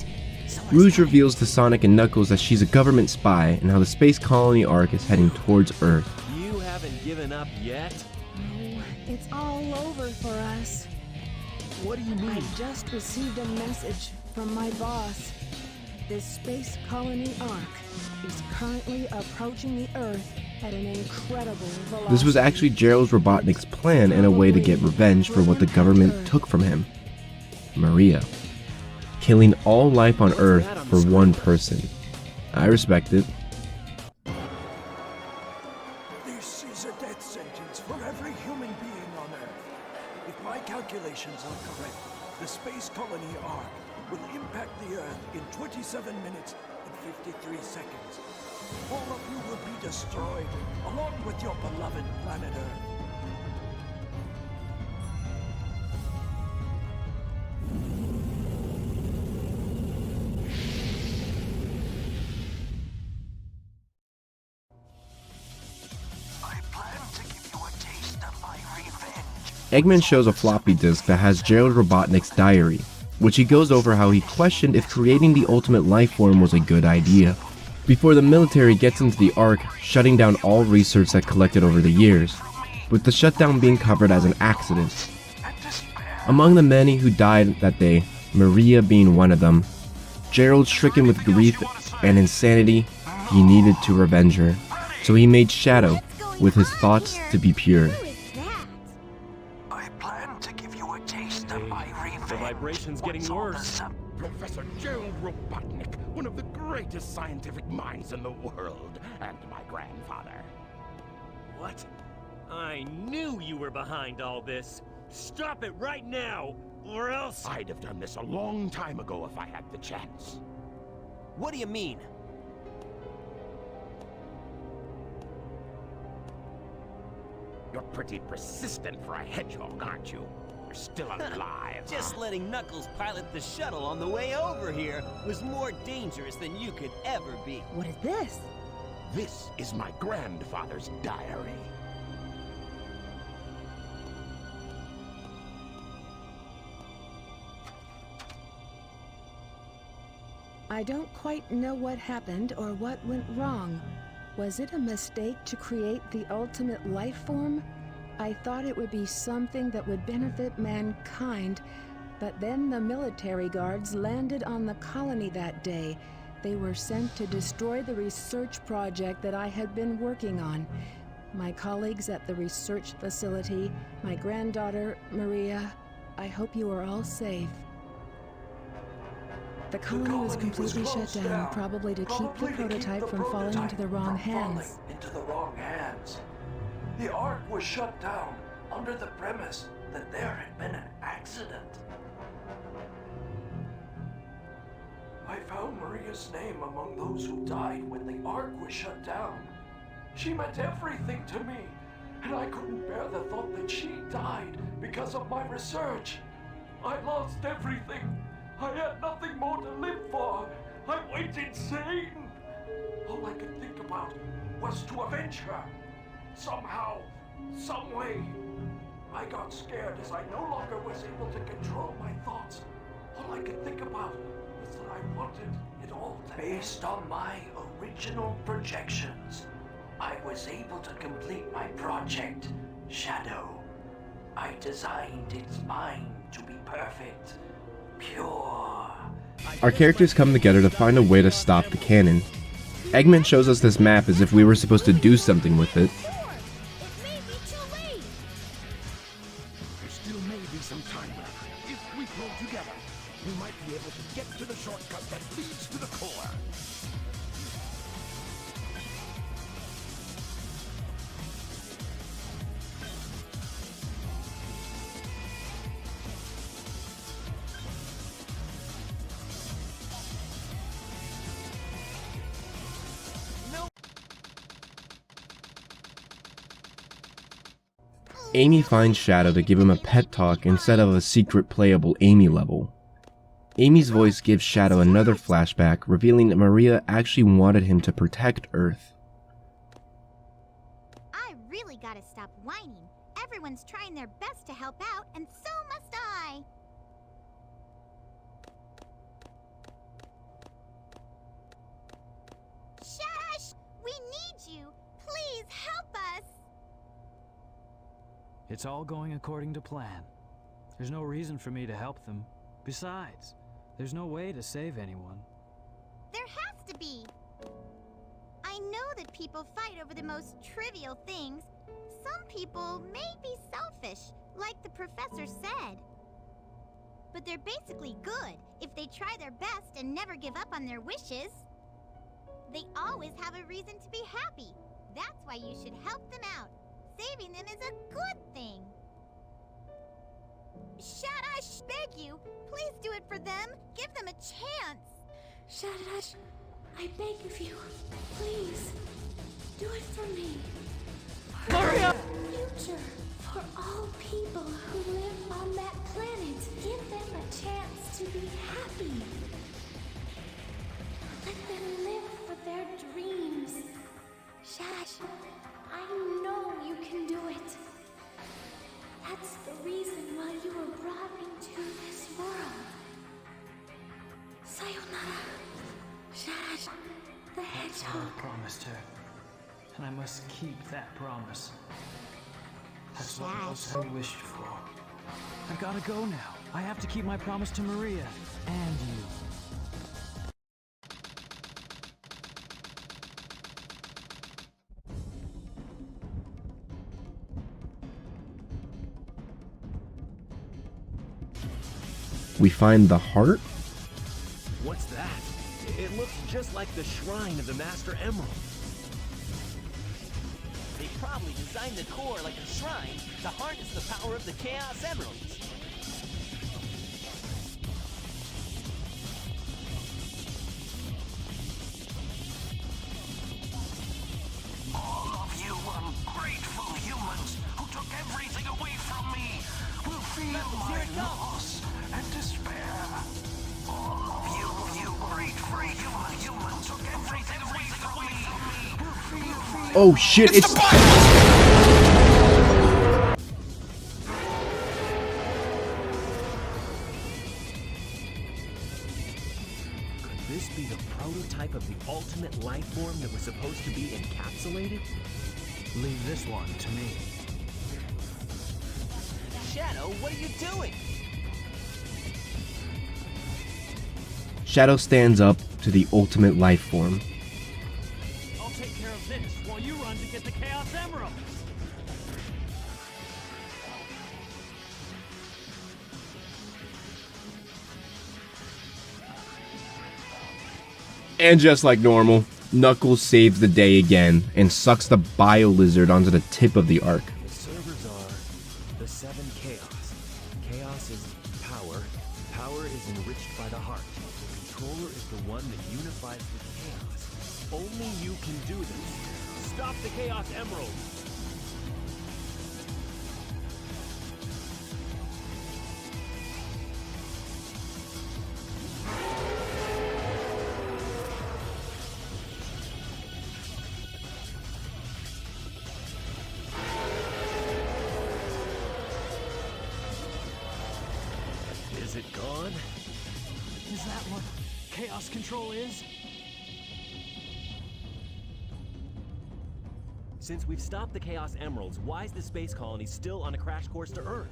Rouge reveals to Sonic and Knuckles that she's a government spy and how the space colony Ark is heading towards Earth. You haven't given up yet? No, it's all over for us. What do you mean? I just received a message from my boss. This space colony Ark is currently approaching the Earth at an incredible velocity. This was actually Gerald Robotnik's plan and a way to get revenge for what the government took from him. Maria. Killing all life on Earth for one person. I respect it. This is a death sentence for every human being on Earth. If my calculations are correct, the space colony Ark will impact the Earth in 27 minutes and 53 seconds. All of you will be destroyed, along with your beloved planet Earth. Eggman shows a floppy disk that has Gerald Robotnik's diary, which he goes over how he questioned if creating the ultimate life form was a good idea. Before the military gets into the Ark, shutting down all research that collected over the years, with the shutdown being covered as an accident. Among the many who died that day, Maria being one of them, Gerald, stricken with grief and insanity, he needed to revenge her, so he made Shadow, with his thoughts to be pure. The vibration's getting worse. Professor Gerald Robotnik, one of the greatest scientific minds in the world, and my grandfather. What? I knew you were behind all this. Stop it right now, or else... I'd have done this a long time ago if I had the chance. What do you mean? You're pretty persistent for a hedgehog, aren't you? You're still alive. Just letting Knuckles pilot the shuttle on the way over here was more dangerous than you could ever be. What is this? This is my grandfather's diary. I don't quite know what happened or what went wrong. Was it a mistake to create the ultimate life form? I thought it would be something that would benefit mankind, but then the military guards landed on the colony that day. They were sent to destroy the research project that I had been working on. My colleagues at the research facility, my granddaughter, Maria, I hope you are all safe. The colony was completely shut down, probably to keep the prototype from falling into the wrong hands. The Ark was shut down under the premise that there had been an accident. I found Maria's name among those who died when the Ark was shut down. She meant everything to me, and I couldn't bear the thought that she died because of my research. I lost everything. I had nothing more to live for. I went insane. All I could think about was to avenge her. Somehow, some way. I got scared as I no longer was able to control my thoughts. All I could think about was that I wanted it all to end. Based on my original projections, I was able to complete my project, Shadow. I designed its mind to be perfect, pure. Our characters come together to find a way to stop the cannon. Eggman shows us this map as if we were supposed to do something with it. There still may be some time left. If we pull together, we might be able to get to the shortcut that leads to the core. Amy finds Shadow to give him a pet talk instead of a secret playable Amy level. Amy's voice gives Shadow another flashback, revealing that Maria actually wanted him to protect Earth. I really gotta stop whining. Everyone's trying their best to help out, and so must I. Shush! We need you. Please help us. It's all going according to plan. There's no reason for me to help them. Besides, there's no way to save anyone. There has to be. I know that people fight over the most trivial things. Some people may be selfish, like the professor said. But they're basically good if they try their best and never give up on their wishes. They always have a reason to be happy. That's why you should help them out. Saving them is a good thing. Shadash, beg you, please do it for them. Give them a chance. Shadash, I beg of you, please, do it for me. Maria! Future for all people who live on that planet. Give them a chance to be happy. Let them live for their dreams. Shadash, I know you can do it. That's the reason why you were brought into this world. Sayonara, Sash the Hedgehog. I promised her, and I must keep that promise. That's what most I wished for. I gotta go now. I have to keep my promise to Maria and you. We find the heart? What's that? It looks just like the shrine of the Master Emerald. They probably designed the core like a shrine to harness the power of the Chaos Emeralds. All of you ungrateful humans who took everything away from me will feel my loss and despair. All of you grateful humans took everything away from me will feel Oh shit, it's... Could this be the prototype of the ultimate life form that was supposed to be encapsulated? Leave this one to me. Shadow, what are you doing? Shadow stands up to the ultimate life form. I'll take care of this while you run to get the Chaos Emeralds. And just like normal, Knuckles saves the day again and sucks the Bio Lizard onto the tip of the arc. The servers are the 7 chaos. Chaos is power. Power is enriched by the heart. The controller is the one that unifies the chaos. Only you can do this. Stop the Chaos Emeralds! Is it gone? Is that what Chaos Control is? Since we've stopped the Chaos Emeralds, why is the space colony still on a crash course to Earth?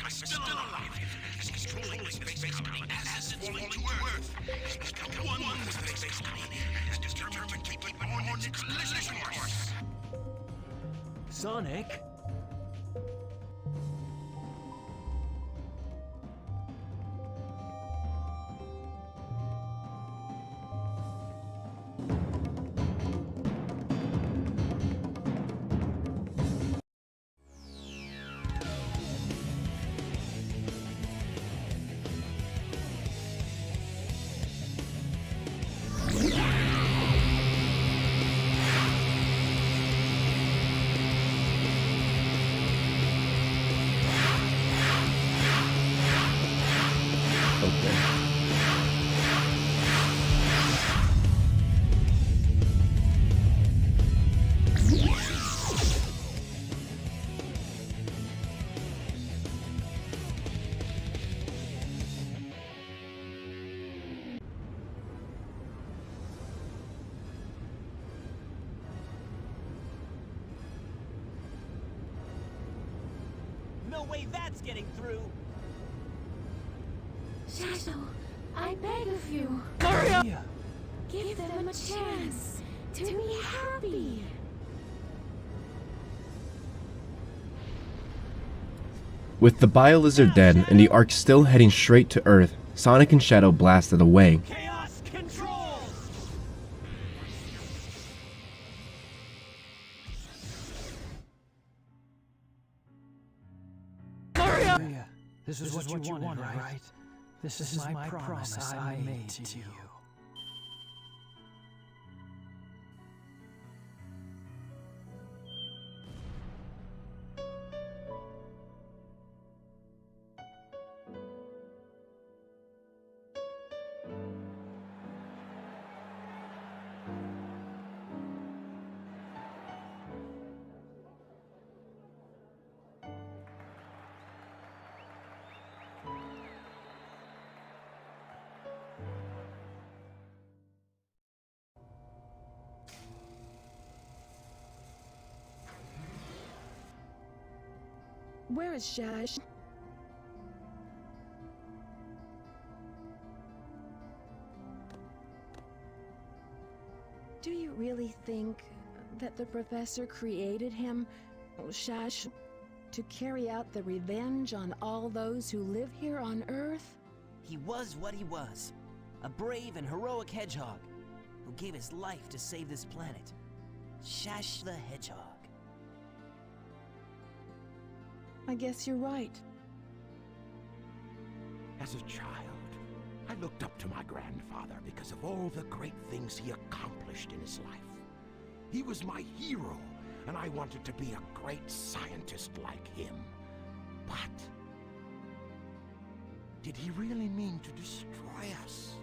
Still alive. He's controlling the space colony as it's going to Earth. He's become one with the space colony and is determined to keep it on its collision course. Sonic? No way that's getting through! Shadow, I beg of you. Hurry up! Give them a chance to be happy. With the Bio Lizard dead and the arc still heading straight to Earth, Sonic and Shadow blasted away. Chaos Control! Hurry up! This is what you wanted, right? This is my promise I made to you. Where is Shash? Do you really think that the professor created him, Shash, to carry out the revenge on all those who live here on Earth? He was what he was. A brave and heroic hedgehog who gave his life to save this planet. Sash the Hedgehog. I guess you're right. As a child, I looked up to my grandfather because of all the great things he accomplished in his life. He was my hero, and I wanted to be a great scientist like him. But did he really mean to destroy us?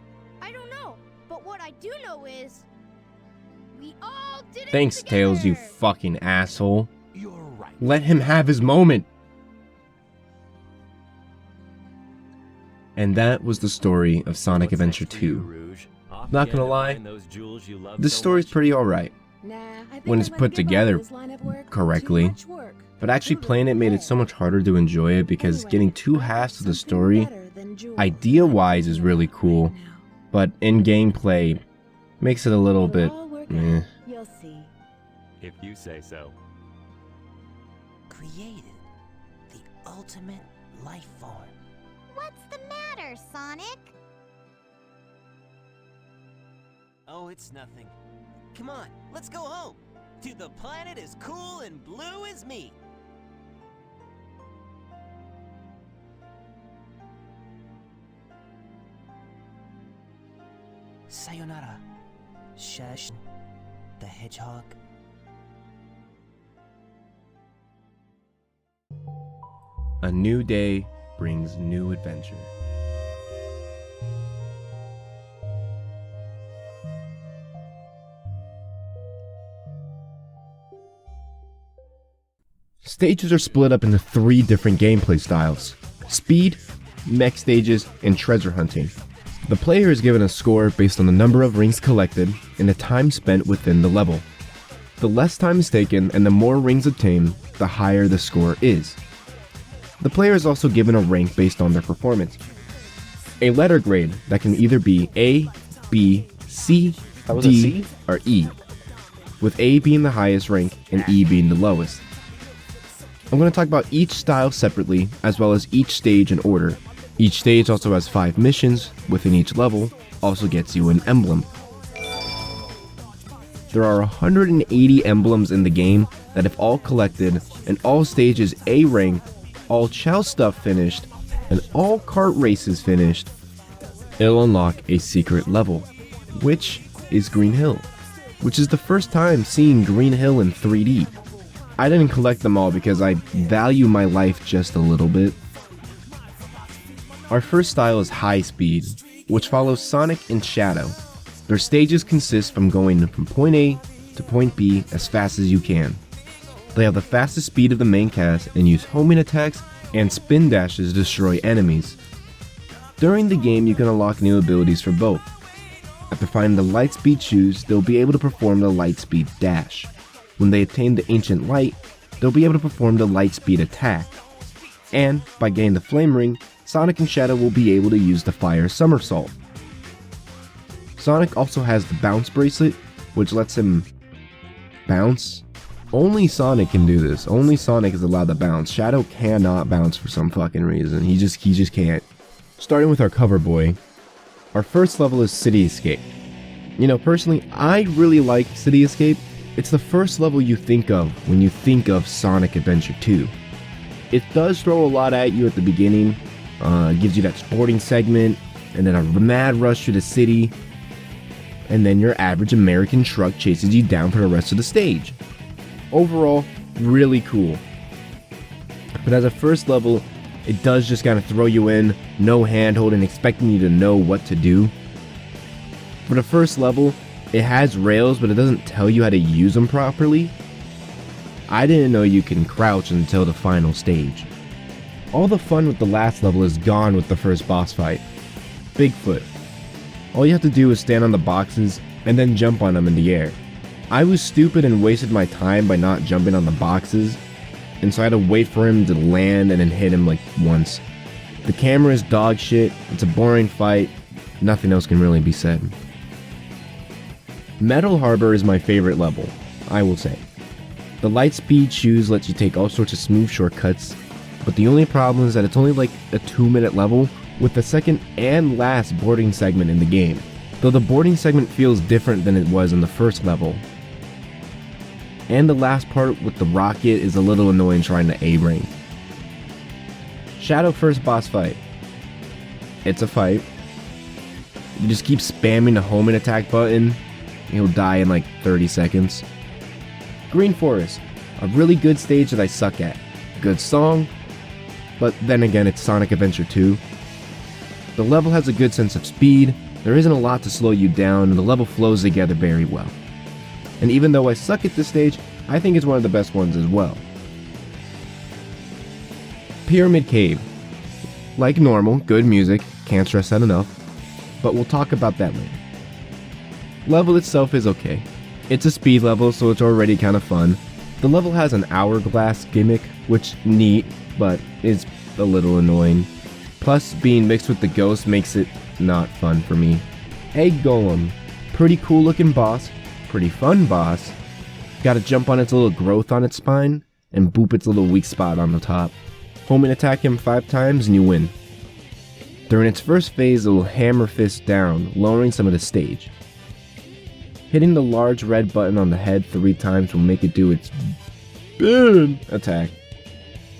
I don't know, but what I do know is we all did it Thanks, together. Tails, you fucking asshole. You're right. Let him have his moment. And that was the story of Sonic Adventure 2. Not gonna lie, this story's pretty alright. when it's put together correctly. But actually playing it made it so much harder to enjoy it because getting two halves to the story, idea-wise, is really cool, but in gameplay, makes it a little bit meh. You'll see. If you say so. Created the ultimate life form. What's the matter, Sonic? Oh, it's nothing. Come on, let's go home. To the planet as cool and blue as me. Sayonara, Sash the Hedgehog. A new day brings new adventure. Stages are split up into 3 different gameplay styles: speed, mech stages, and treasure hunting. The player is given a score based on the number of rings collected and the time spent within the level. The less time is taken and the more rings obtained, the higher the score is. The player is also given a rank based on their performance. A letter grade that can either be A, B, C, D, or E, with A being the highest rank and E being the lowest. I'm going to talk about each style separately, as well as each stage in order. Each stage also has 5 missions within each level, also gets you an emblem. There are 180 emblems in the game that if all collected, and all stages A ranked, all Chow stuff finished, and all kart races finished, it'll unlock a secret level, which is Green Hill, which is the first time seeing Green Hill in 3D. I didn't collect them all because I value my life just a little bit. Our first style is High Speed, which follows Sonic and Shadow. Their stages consist from going from point A to point B as fast as you can. They have the fastest speed of the main cast and use homing attacks and spin dashes to destroy enemies. During the game you can unlock new abilities for both. After finding the light speed shoes, they'll be able to perform the light speed dash. When they attain the ancient light, they'll be able to perform the light speed attack. And by getting the flame ring, Sonic and Shadow will be able to use the fire somersault. Sonic also has the bounce bracelet, which lets him bounce. Only Sonic can do this. Only Sonic is allowed to bounce. Shadow cannot bounce for some fucking reason. He just can't. Starting with our cover boy, our first level is City Escape. You know, personally, I really like City Escape. It's the first level you think of when you think of Sonic Adventure 2. It does throw a lot at you at the beginning. Gives you that sporting segment, and then a mad rush through the city, and then your average American truck chases you down for the rest of the stage. Overall, really cool. But as a first level, it does just kind of throw you in, no hand-holding, expecting you to know what to do. For the first level, it has rails, but it doesn't tell you how to use them properly. I didn't know you can crouch until the final stage. All the fun with the last level is gone with the first boss fight, Bigfoot. All you have to do is stand on the boxes and then jump on them in the air. I was stupid and wasted my time by not jumping on the boxes, and so I had to wait for him to land and then hit him like once. The camera is dog shit, it's a boring fight, nothing else can really be said. Metal Harbor is my favorite level, I will say. The light speed shoes lets you take all sorts of smooth shortcuts, but the only problem is that it's only like a 2-minute level with the second and last boarding segment in the game, though the boarding segment feels different than it was in the first level. And the last part with the rocket is a little annoying trying to A-rank. Shadow first boss fight. It's a fight. You just keep spamming the home and attack button, he'll die in like 30 seconds. Green Forest, a really good stage that I suck at. Good song, but then again it's Sonic Adventure 2. The level has a good sense of speed, there isn't a lot to slow you down, and the level flows together very well. And even though I suck at this stage, I think it's one of the best ones as well. Pyramid Cave. Like normal, good music, can't stress that enough, but we'll talk about that later. Level itself is okay. It's a speed level, so it's already kind of fun. The level has an hourglass gimmick, which neat, but is a little annoying. Plus, being mixed with the ghost makes it not fun for me. Egg Golem. Pretty cool looking boss, pretty fun boss. Gotta jump on its little growth on its spine, and boop its little weak spot on the top. Home and attack him 5 times and you win. During its first phase, it will hammer fist down, lowering some of the stage. Hitting the large red button on the head 3 times will make it do its spin attack.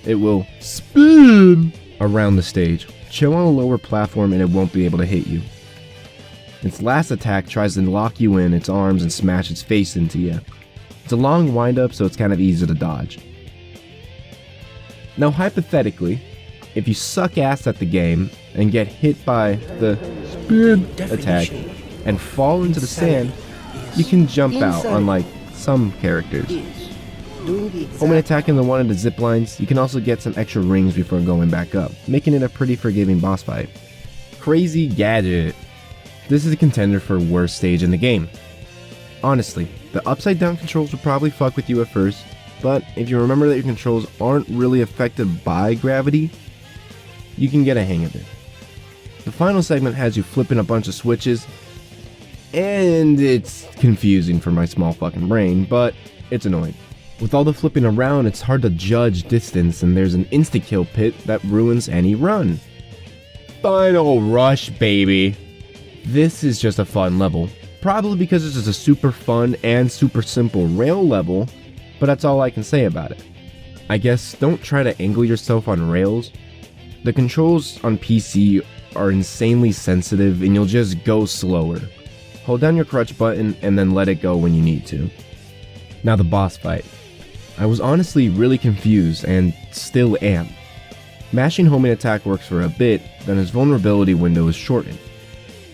It will spin around the stage, chill on a lower platform, and it won't be able to hit you. Its last attack tries to lock you in its arms and smash its face into you. It's a long wind-up, so it's kind of easy to dodge. Now hypothetically, if you suck ass at the game and get hit by the spin attack and fall into the sand, you can jump out, unlike some characters. Home and attacking the one of the zip lines, you can also get some extra rings before going back up, making it a pretty forgiving boss fight. Crazy Gadget. This is a contender for worst stage in the game. Honestly, the upside down controls will probably fuck with you at first, but if you remember that your controls aren't really affected by gravity, you can get a hang of it. The final segment has you flipping a bunch of switches, and it's confusing for my small fucking brain, but it's annoying. With all the flipping around, it's hard to judge distance, and there's an insta-kill pit that ruins any run. Final Rush, baby! This is just a fun level, probably because it's just a super fun and super simple rail level, but that's all I can say about it. I guess don't try to angle yourself on rails. The controls on PC are insanely sensitive and you'll just go slower. Hold down your crutch button and then let it go when you need to. Now the boss fight. I was honestly really confused and still am. Mashing home and attack works for a bit, then his vulnerability window is shortened.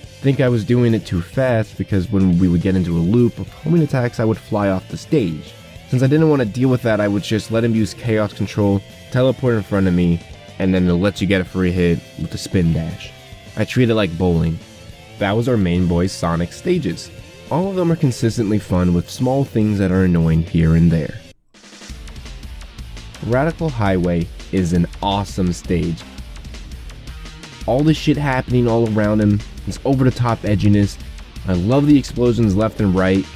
I think I was doing it too fast because when we would get into a loop of homing attacks, I would fly off the stage. Since I didn't want to deal with that, I would just let him use chaos control, teleport in front of me, and then it'll let you get a free hit with the spin dash. I treat it like bowling. That was our main boy's Sonic stages. All of them are consistently fun with small things that are annoying here and there. Radical Highway is an awesome stage. All the shit happening all around him, his over-the-top edginess. I love the explosions left and right.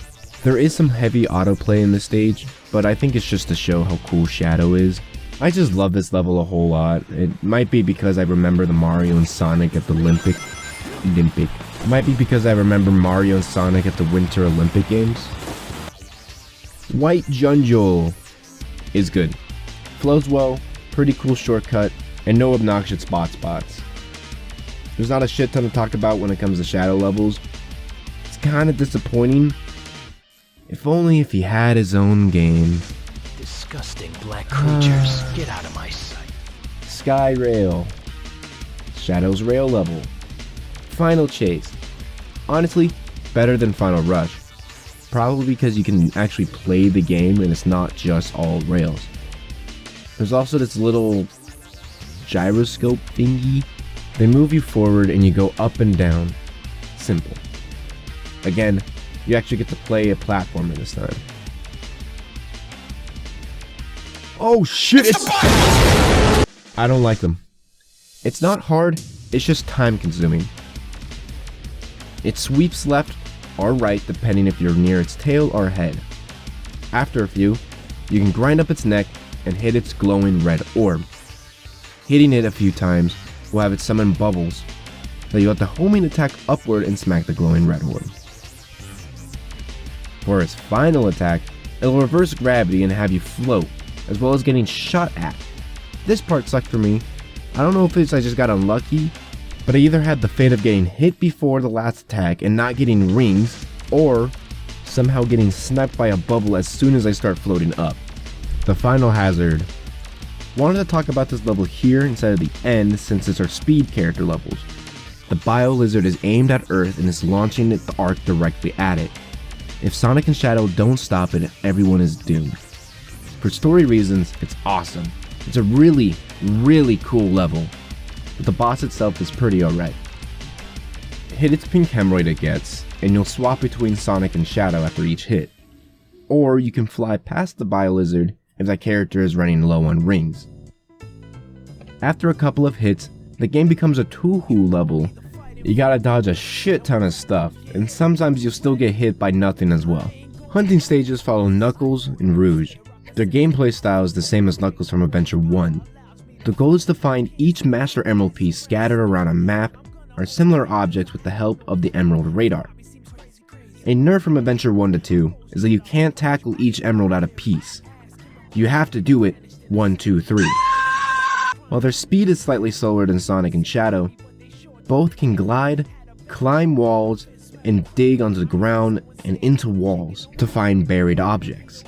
There is some heavy autoplay in this stage, but I think it's just to show how cool Shadow is. I just love this level a whole lot. It might be because I remember the Mario and Sonic at the It might be because I remember Mario and Sonic at the Winter Olympic Games. White Jungle is good. Flows well, pretty cool shortcut, and no obnoxious spots. There's not a shit ton to talk about when it comes to Shadow levels. It's kind of disappointing. If only if he had his own game. Disgusting black creatures, get out of my sight. Sky Rail. Shadow's rail level. Final Chase. Honestly, better than Final Rush. Probably because you can actually play the game and it's not just all rails. There's also this little gyroscope thingy. They move you forward and you go up and down. Simple. Again, you actually get to play a platformer this time. Oh shit, I don't like them. It's not hard, it's just time consuming. It sweeps left or right depending if you're near its tail or head. After a few, you can grind up its neck and hit its glowing red orb. Hitting it a few times will have it summon bubbles that you have to homing attack upward and smack the glowing red orb. For its final attack, it will reverse gravity and have you float, as well as getting shot at. This part sucked for me. I don't know if it's I just got unlucky, but I either had the fate of getting hit before the last attack and not getting rings, or somehow getting sniped by a bubble as soon as I start floating up. The final hazard. Wanted to talk about this level here instead of the end since it's our speed character levels. The Bio Lizard is aimed at Earth and is launching the arc directly at it. If Sonic and Shadow don't stop it, everyone is doomed. For story reasons, it's awesome. It's a really, really cool level, but the boss itself is pretty alright. Hit its pink hemorrhoid it gets, and you'll swap between Sonic and Shadow after each hit. or you can fly past the Biolizard if that character is running low on rings. After a couple of hits, the game becomes a Tuhu level. You gotta dodge a shit ton of stuff, and sometimes you'll still get hit by nothing as well. Hunting stages follow Knuckles and Rouge. Their gameplay style is the same as Knuckles from Adventure 1. The goal is to find each Master Emerald piece scattered around a map or similar objects with the help of the Emerald Radar. A nerf from Adventure 1 to 2 is that you can't tackle each emerald at a piece. You have to do it 1, 2, 3. While their speed is slightly slower than Sonic and Shadow, both can glide, climb walls, and dig onto the ground and into walls to find buried objects.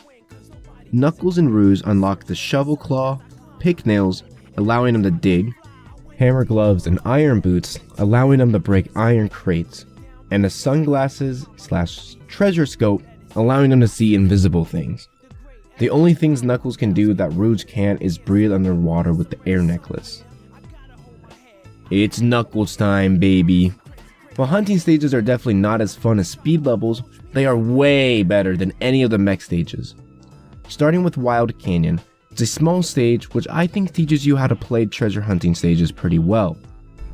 Knuckles and Rouge unlock the Shovel Claw, Pick Nails, allowing them to dig, Hammer Gloves and Iron Boots, allowing them to break iron crates, and the Sunglasses / Treasure Scope, allowing them to see invisible things. The only things Knuckles can do that Rouge can't is breathe underwater with the air necklace. It's Knuckles time, baby. While hunting stages are definitely not as fun as speed levels, they are way better than any of the mech stages. Starting with Wild Canyon, it's a small stage which I think teaches you how to play treasure hunting stages pretty well.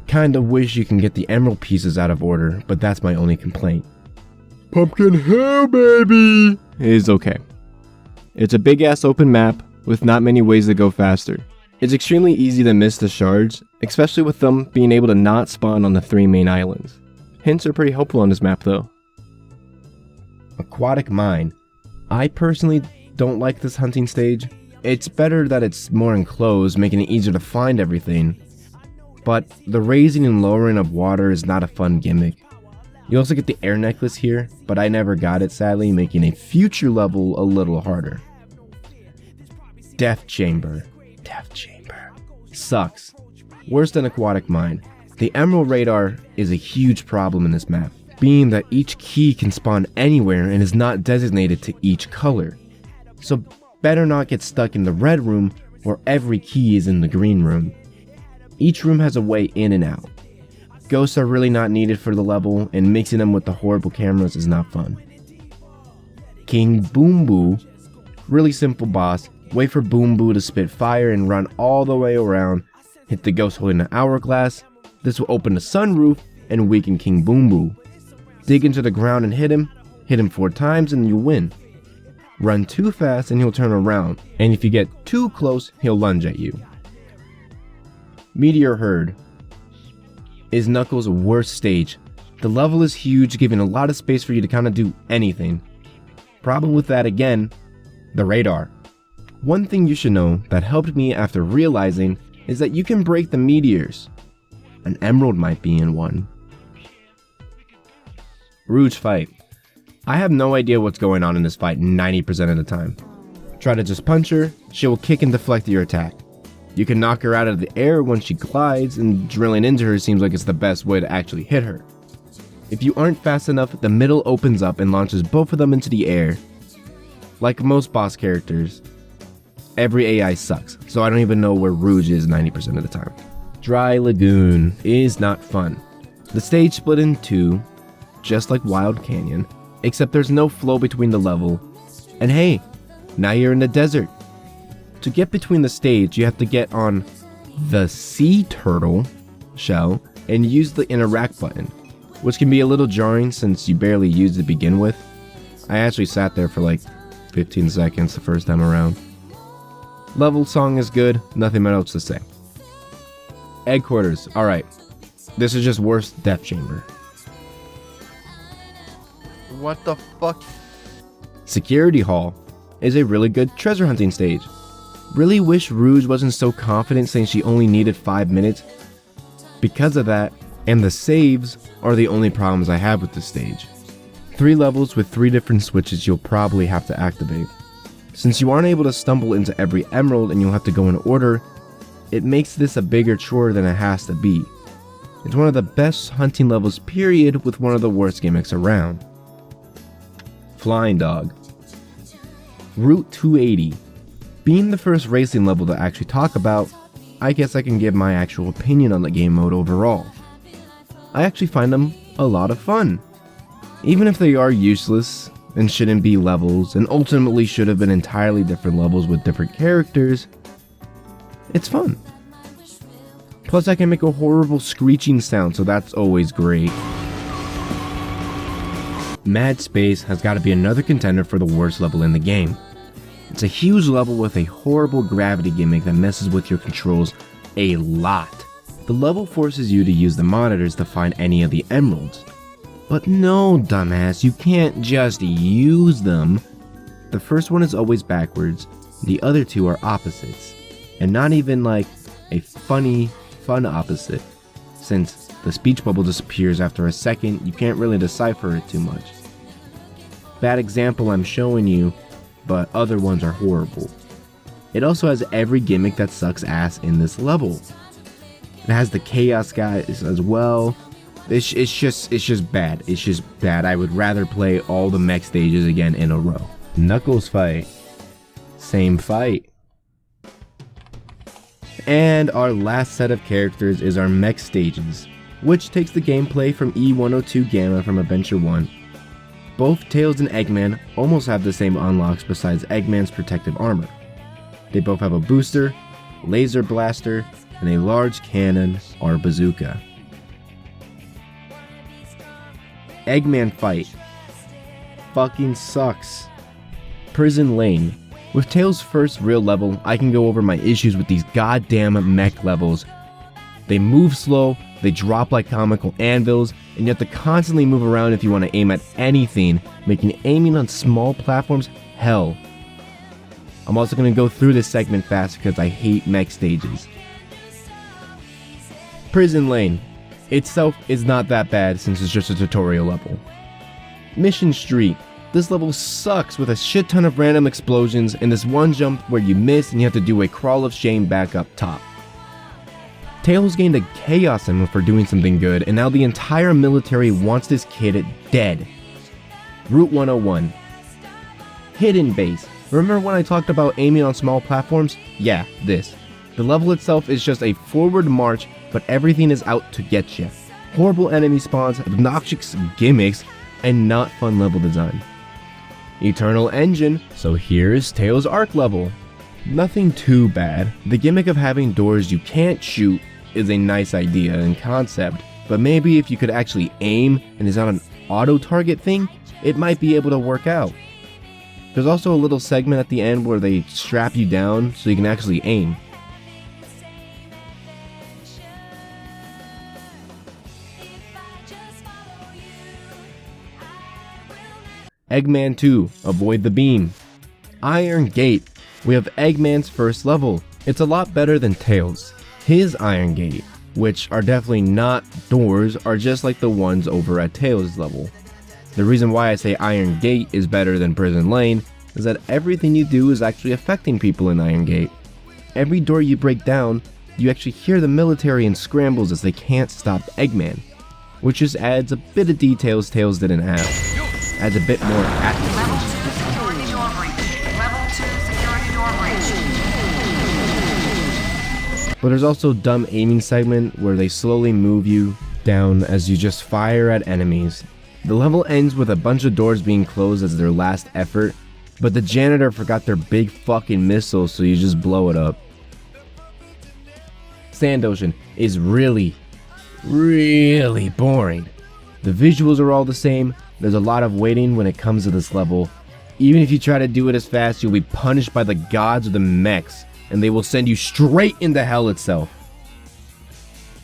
Kinda wish you can get the emerald pieces out of order, but that's my only complaint. Pumpkin Hell, baby! Is okay. It's a big ass open map with not many ways to go faster. It's extremely easy to miss the shards, especially with them being able to not spawn on the 3 main islands. Hints are pretty helpful on this map though. Aquatic Mine. I personally don't like this hunting stage. It's better that it's more enclosed, making it easier to find everything. But the raising and lowering of water is not a fun gimmick. You also get the air necklace here, but I never got it sadly, making a future level a little harder. Death Chamber. Death Chamber. Sucks. Worse than Aquatic Mine. The Emerald Radar is a huge problem in this map, being that each key can spawn anywhere and is not designated to each color. So better not get stuck in the red room where every key is in the green room. Each room has a way in and out. Ghosts are really not needed for the level, and mixing them with the horrible cameras is not fun. King Boom Boo. Really simple boss. Wait for Boom Boo to spit fire and run all the way around. Hit the ghost holding an hourglass. This will open the sunroof and weaken King Boom Boo. Dig into the ground and hit him 4 times and you win. Run too fast and he'll turn around, and if you get too close, he'll lunge at you. Meteor Herd is Knuckles' worst stage. The level is huge, giving a lot of space for you to kinda do anything. Problem with that again, the radar. One thing you should know that helped me after realizing is that you can break the meteors. An emerald might be in one. Rouge fight. I have no idea what's going on in this fight 90% of the time. Try to just punch her, she will kick and deflect your attack. You can knock her out of the air when she glides, and drilling into her seems like it's the best way to actually hit her. If you aren't fast enough, the middle opens up and launches both of them into the air. Like most boss characters, every AI sucks, so I don't even know where Rouge is 90% of the time. Dry Lagoon is not fun. The stage split in 2, just like Wild Canyon, except there's no flow between the level. And hey, now you're in the desert. To get between the stage, you have to get on the sea turtle shell and use the interact button, which can be a little jarring since you barely use it to begin with. I actually sat there for like 15 seconds the first time around. Level song is good, nothing else to say. Headquarters, alright. This is just worse Death Chamber. What the fuck? Security Hall is a really good treasure hunting stage. Really wish Rouge wasn't so confident saying she only needed 5 minutes. Because of that, and the saves are the only problems I have with this stage. 3 levels with 3 different switches you'll probably have to activate. Since you aren't able to stumble into every emerald and you'll have to go in order, it makes this a bigger chore than it has to be. It's one of the best hunting levels period with one of the worst gimmicks around. Flying Dog. Route 280. Being the first racing level to actually talk about, I guess I can give my actual opinion on the game mode overall. I actually find them a lot of fun. Even if they are useless, and shouldn't be levels, and ultimately should have been entirely different levels with different characters, it's fun. Plus I can make a horrible screeching sound, so that's always great. Mad Space has got to be another contender for the worst level in the game. It's a huge level with a horrible gravity gimmick that messes with your controls a lot. The level forces you to use the monitors to find any of the emeralds. But no, dumbass, you can't just use them. The first one is always backwards, the other two are opposites. And not even like a fun opposite. Since the speech bubble disappears after a second, you can't really decipher it too much. Bad example I'm showing you, but other ones are horrible. It also has every gimmick that sucks ass in this level. It has the chaos guys as well. It's just bad. It's just bad. I would rather play all the mech stages again in a row. Knuckles fight. Same fight. And our last set of characters is our mech stages, which takes the gameplay from E102 Gamma from Adventure 1. Both Tails and Eggman almost have the same unlocks besides Eggman's protective armor. They both have a booster, laser blaster, and a large cannon or bazooka. Eggman fight fucking sucks. Prison Lane. With Tails' first real level, I can go over my issues with these goddamn mech levels. They move slow, they drop like comical anvils, and you have to constantly move around if you want to aim at anything, making aiming on small platforms hell. I'm also going to go through this segment fast because I hate mech stages. Prison Lane itself is not that bad since it's just a tutorial level. Mission Street. This level sucks with a shit ton of random explosions and this one jump where you miss and you have to do a crawl of shame back up top. Tails gained a Chaos Emerald for doing something good, and now the entire military wants this kid dead. Route 101. Hidden Base. Remember when I talked about aiming on small platforms? Yeah, this. The level itself is just a forward march, but everything is out to get you. Horrible enemy spawns, obnoxious gimmicks, and not fun level design. Eternal Engine. So here's Tails' Arc level. Nothing too bad. The gimmick of having doors you can't shoot is a nice idea and concept, but maybe if you could actually aim and it's not an auto-target thing, it might be able to work out. There's also a little segment at the end where they strap you down so you can actually aim. Eggman 2, Avoid the Beam. Iron Gate. We have Eggman's first level. It's a lot better than Tails. His Iron Gate, which are definitely not doors, are just like the ones over at Tails' level. The reason why I say Iron Gate is better than Prison Lane is that everything you do is actually affecting people in Iron Gate. Every door you break down, you actually hear the military in scrambles as they can't stop Eggman, which just adds a bit of details Tails didn't have. Adds a bit more atmosphere. But there's also a dumb aiming segment where they slowly move you down as you just fire at enemies. The level ends with a bunch of doors being closed as their last effort, but the janitor forgot their big fucking missile, so you just blow it up. Sand Ocean is really boring. The visuals are all the same. There's a lot of waiting when it comes to this level. Even if you try to do it as fast, you'll be punished by the gods of the mechs, and they will send you straight into hell itself.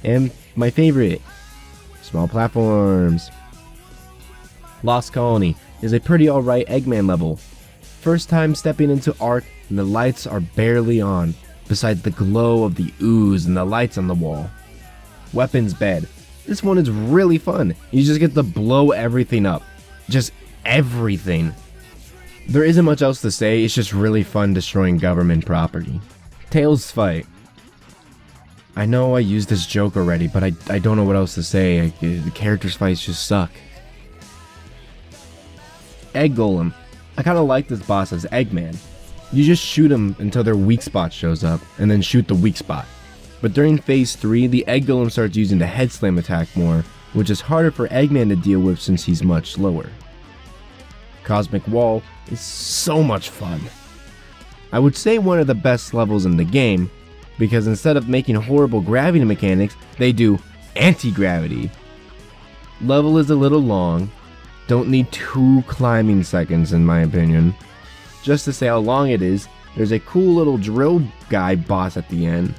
And my favorite, small platforms. Lost Colony is a pretty alright Eggman level. First time stepping into Ark, and the lights are barely on, besides the glow of the ooze and the lights on the wall. Weapons Bed. This one is really fun. You just get to blow everything up. Just everything. There isn't much else to say, it's just really fun destroying government property. Tails Fight. I know I used this joke already, but I don't know what else to say. The characters' fights just suck. Egg Golem. I kinda like this boss as Eggman. You just shoot him until their weak spot shows up, and then shoot the weak spot. But during phase 3, the Egg Golem starts using the head slam attack more, which is harder for Eggman to deal with since he's much slower. Cosmic Wall is so much fun. I would say one of the best levels in the game, because instead of making horrible gravity mechanics, they do anti-gravity. Level is a little long, don't need 2 climbing seconds in my opinion. Just to say how long it is, there's a cool little drill guy boss at the end.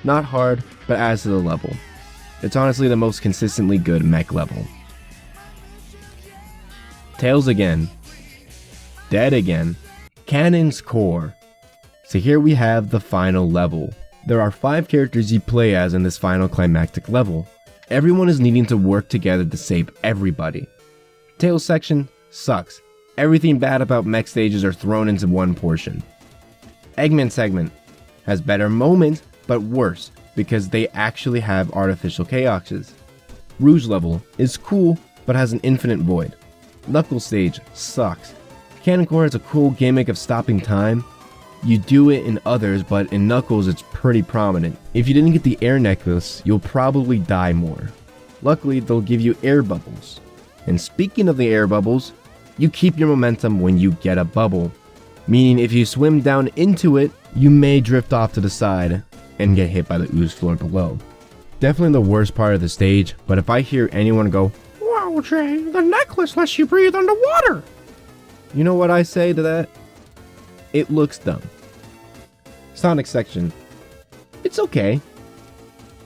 Not hard, but adds to the level. It's honestly the most consistently good mech level. Tails again. Dead again. Cannon's Core. So here we have the final level. There are 5 characters you play as in this final climactic level. Everyone is needing to work together to save everybody. Tails section sucks. Everything bad about mech stages are thrown into one portion. Eggman segment has better moments, but worse, because they actually have artificial chaoses. Rouge level is cool, but has an infinite void. Knuckles stage sucks. Cannon Core has a cool gimmick of stopping time. You do it in others, but in Knuckles it's pretty prominent. If you didn't get the air necklace, you'll probably die more. Luckily, they'll give you air bubbles. And speaking of the air bubbles, you keep your momentum when you get a bubble. Meaning if you swim down into it, you may drift off to the side and get hit by the ooze floor below. Definitely the worst part of the stage, but if I hear anyone go, "Wow, Jay, the necklace lets you breathe underwater," you know what I say to that? It looks dumb. Sonic section. It's okay.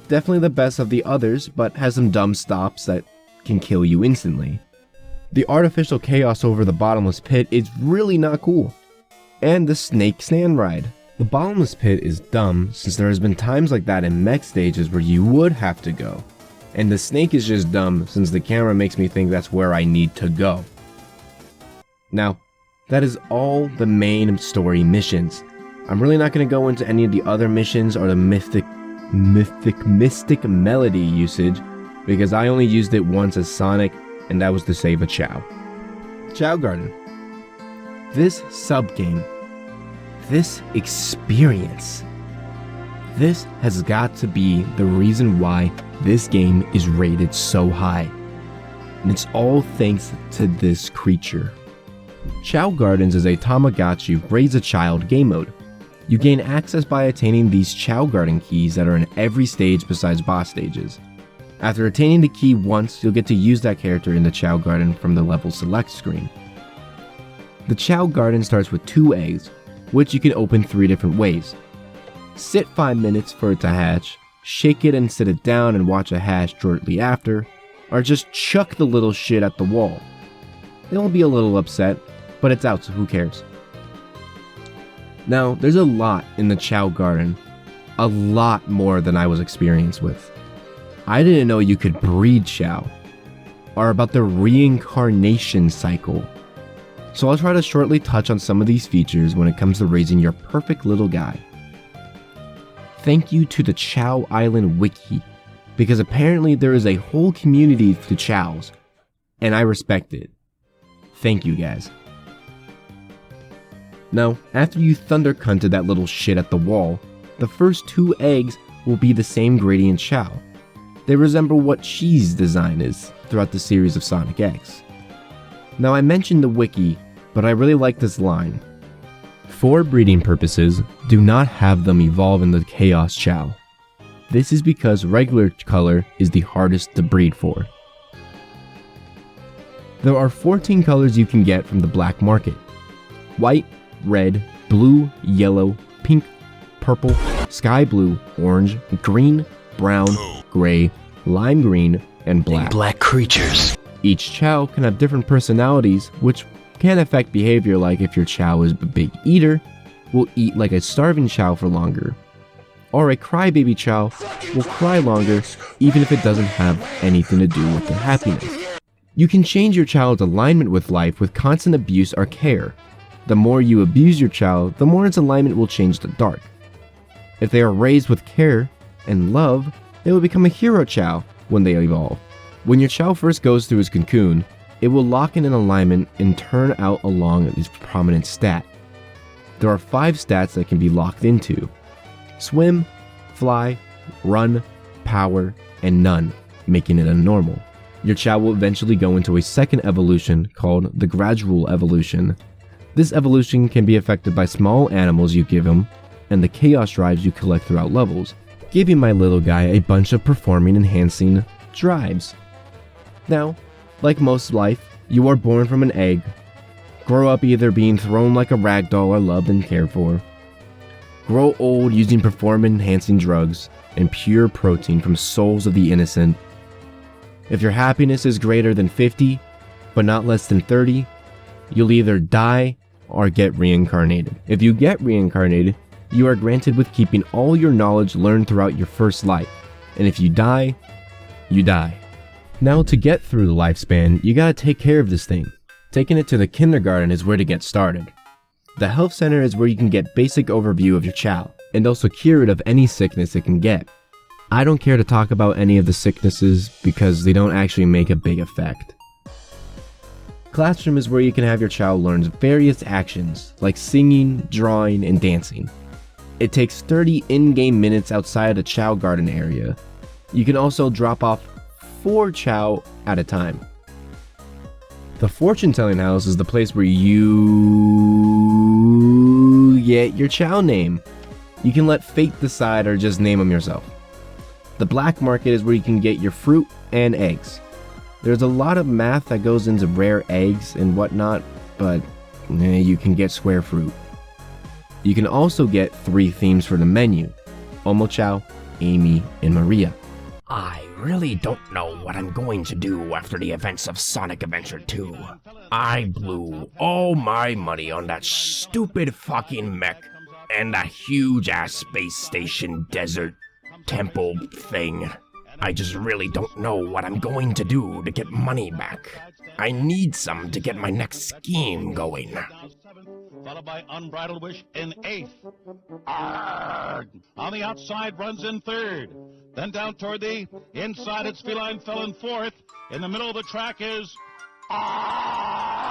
Definitely the best of the others, but has some dumb stops that can kill you instantly. The artificial chaos over the bottomless pit is really not cool. And the snake stand ride. The bottomless pit is dumb since there has been times like that in mech stages where you would have to go. And the snake is just dumb since the camera makes me think that's where I need to go. Now, that is all the main story missions. I'm really not going to go into any of the other missions or the mystic melody usage because I only used it once as Sonic and that was to save a Chao. Chao Garden. This sub-game, this experience, this has got to be the reason why this game is rated so high. And it's all thanks to this creature. Chao Gardens is a Tamagotchi Raise a Child game mode. You gain access by attaining these Chao Garden keys that are in every stage besides boss stages. After attaining the key once, you'll get to use that character in the Chao Garden from the level select screen. The Chao Garden starts with 2 eggs, which you can open 3 different ways. Sit 5 minutes for it to hatch, shake it and sit it down and watch it hatch shortly after, or just chuck the little shit at the wall. They'll be a little upset, but it's out, so who cares? Now, there's a lot in the Chao Garden, a lot more than I was experienced with. I didn't know you could breed Chao, or about the reincarnation cycle. So I'll try to shortly touch on some of these features when it comes to raising your perfect little guy. Thank you to the Chao Island Wiki, because apparently there is a whole community to Chaos, and I respect it. Thank you guys. Now, after you thunder cunted that little shit at the wall, the first 2 eggs will be the same gradient Chao. They resemble what Chi's design is throughout the series of Sonic X. Now I mentioned the wiki, but I really like this line. For breeding purposes, do not have them evolve in the Chaos Chao. This is because regular color is the hardest to breed for. There are 14 colors you can get from the black market. White, red, blue, yellow, pink, purple, sky blue, orange, green, brown, gray, lime green, and black. Black creatures. Each Chao can have different personalities, which can affect behavior, like if your Chao is a big eater, will eat like a starving Chao for longer. Or a crybaby Chao will cry longer, even if it doesn't have anything to do with their happiness. You can change your Chao's alignment with life with constant abuse or care. The more you abuse your Chao, the more its alignment will change to dark. If they are raised with care and love, they will become a hero Chao when they evolve. When your Chao first goes through its cocoon, it will lock in an alignment and turn out along its prominent stat. There are 5 stats that can be locked into: swim, fly, run, power, and none, making it a normal. Your Chao will eventually go into a second evolution called the gradual evolution. This evolution can be affected by small animals you give him, and the chaos drives you collect throughout levels, giving my little guy a bunch of performing enhancing drives. Now, like most life, you are born from an egg, grow up either being thrown like a ragdoll or loved and cared for, grow old using performance enhancing drugs and pure protein from souls of the innocent. If your happiness is greater than 50, but not less than 30, you'll either die or get reincarnated. If you get reincarnated, you are granted with keeping all your knowledge learned throughout your first life, and if you die, you die. Now, to get through the lifespan, you gotta take care of this thing. Taking it to the kindergarten is where to get started. The health center is where you can get basic overview of your Chao, and also cure it of any sickness it can get. I don't care to talk about any of the sicknesses because they don't actually make a big effect. Classroom is where you can have your Chao learn various actions like singing, drawing, and dancing. It takes 30 in-game minutes outside the Chao garden area. You can also drop off 4 Chao at a time. The fortune telling house is the place where you get your Chao name. You can let fate decide or just name them yourself. The black market is where you can get your fruit and eggs. There's a lot of math that goes into rare eggs and whatnot, but you can get square fruit. You can also get 3 themes for the menu: Omo Chao, Amy, and Maria. I really don't know what I'm going to do after the events of Sonic Adventure 2. I blew all my money on that stupid fucking mech and that huge-ass space station desert temple thing. I just really don't know what I'm going to do to get money back. I need some to get my next scheme going. Followed by Unbridled Wish in 8th. Arrgh! On the outside runs in 3rd. Then down toward the inside, it's Feline Fell in 4th. In the middle of the track is Arrgh!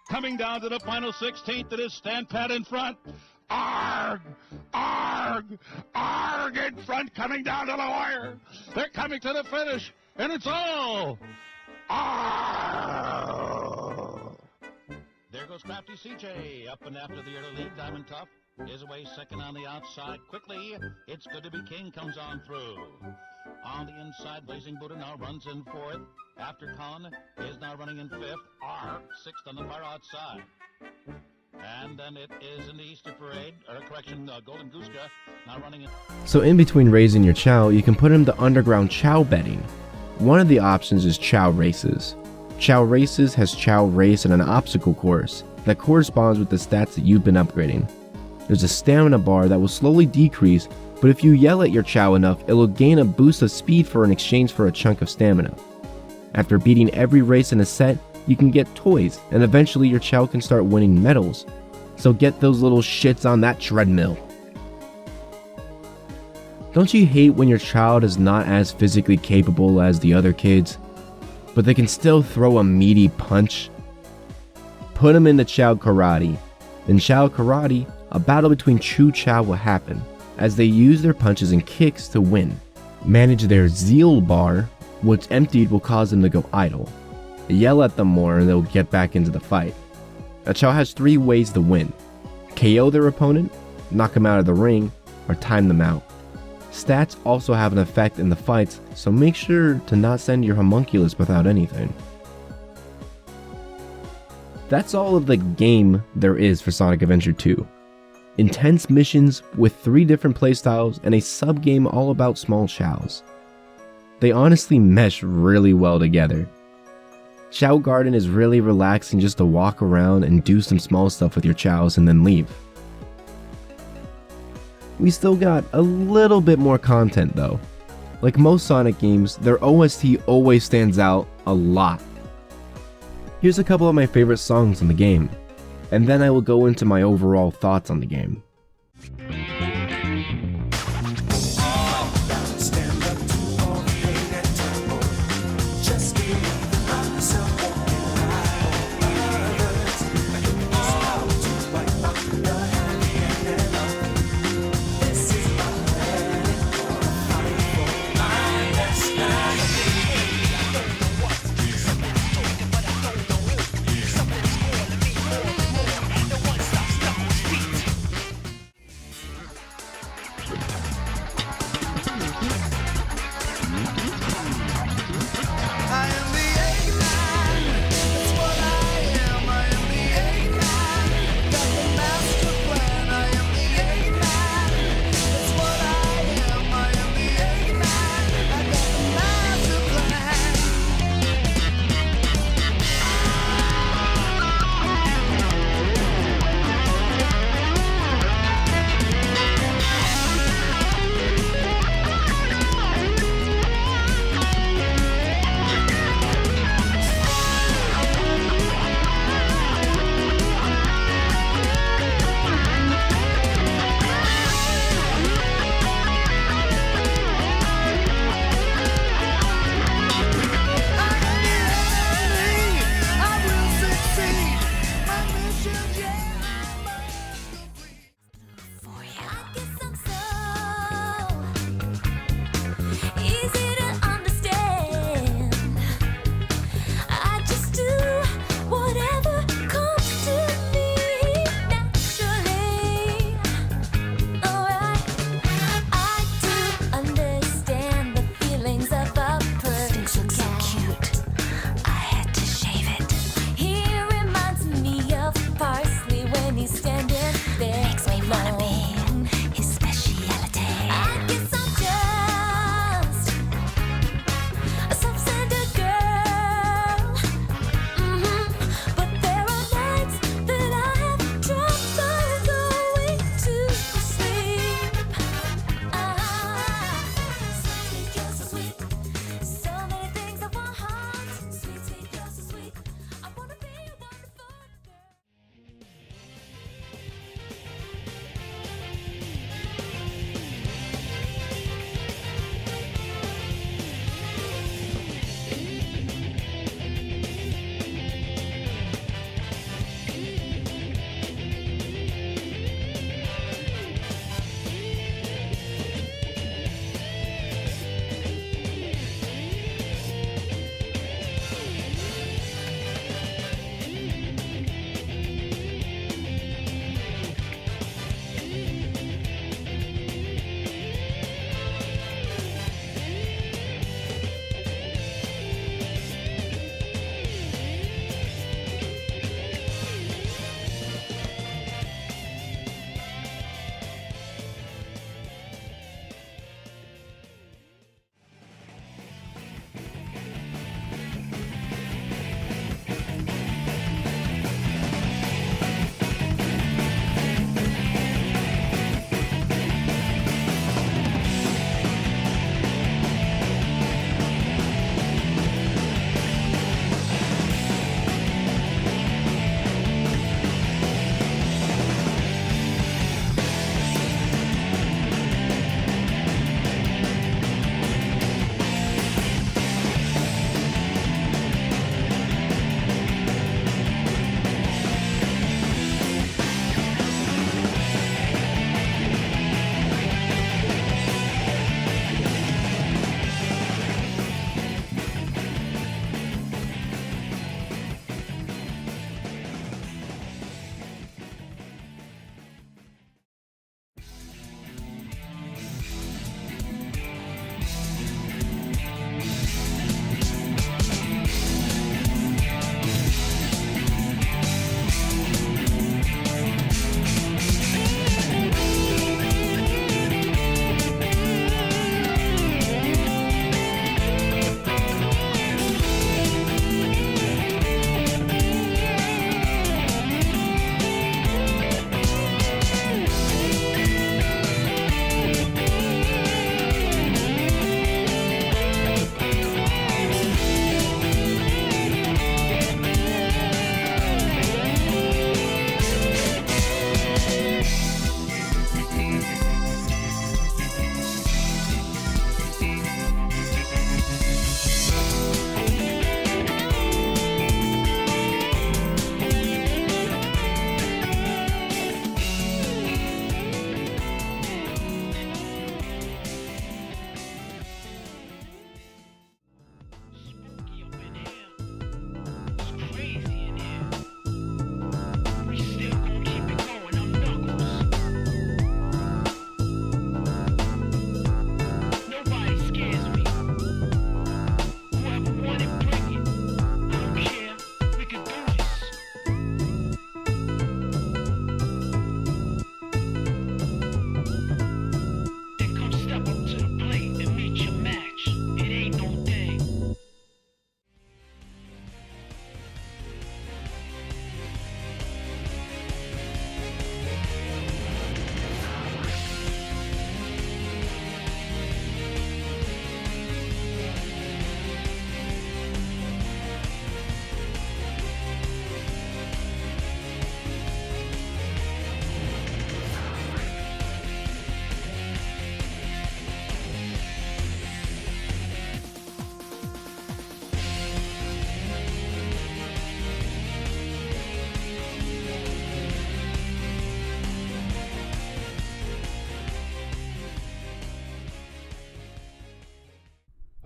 Coming down to the final 16th, it is Stand Pat in front. Arrgh! Arrgh! Arrgh! In front, coming down to the wire. They're coming to the finish, and it's all Arrgh! There goes Crafty CJ, up and after the early lead. Diamond Tough is away second on the outside. Quickly, It's Good to Be King comes on through. On the inside, Blazing Buddha now runs in 4th. After Con is now running in 5th. R, 6th on the far outside. And then it is in the Easter Parade, Golden Gooska now running in. So in between raising your Chao, you can put him to underground Chao betting. One of the options is Chao Races. Chao Races has Chao Race and an obstacle course that corresponds with the stats that you've been upgrading. There's a stamina bar that will slowly decrease, but if you yell at your Chao enough, it will gain a boost of speed in exchange for a chunk of stamina. After beating every race in a set, you can get toys, and eventually your Chao can start winning medals. So get those little shits on that treadmill. Don't you hate when your child is not as physically capable as the other kids, but they can still throw a meaty punch? Put them into Chao Karate. In Chao Karate, a battle between true Chao will happen, as they use their punches and kicks to win. Manage their Zeal bar, which emptied will cause them to go idle. Yell at them more and they'll get back into the fight. A Chao has 3 ways to win: KO their opponent, knock them out of the ring, or time them out. Stats also have an effect in the fights, so make sure to not send your homunculus without anything. That's all of the game there is for Sonic Adventure 2. Intense missions with 3 different playstyles and a sub-game all about small Chaos. They honestly mesh really well together. Chao Garden is really relaxing just to walk around and do some small stuff with your Chaos and then leave. We still got a little bit more content though. Like most Sonic games, their OST always stands out a lot. Here's a couple of my favorite songs in the game, and then I will go into my overall thoughts on the game.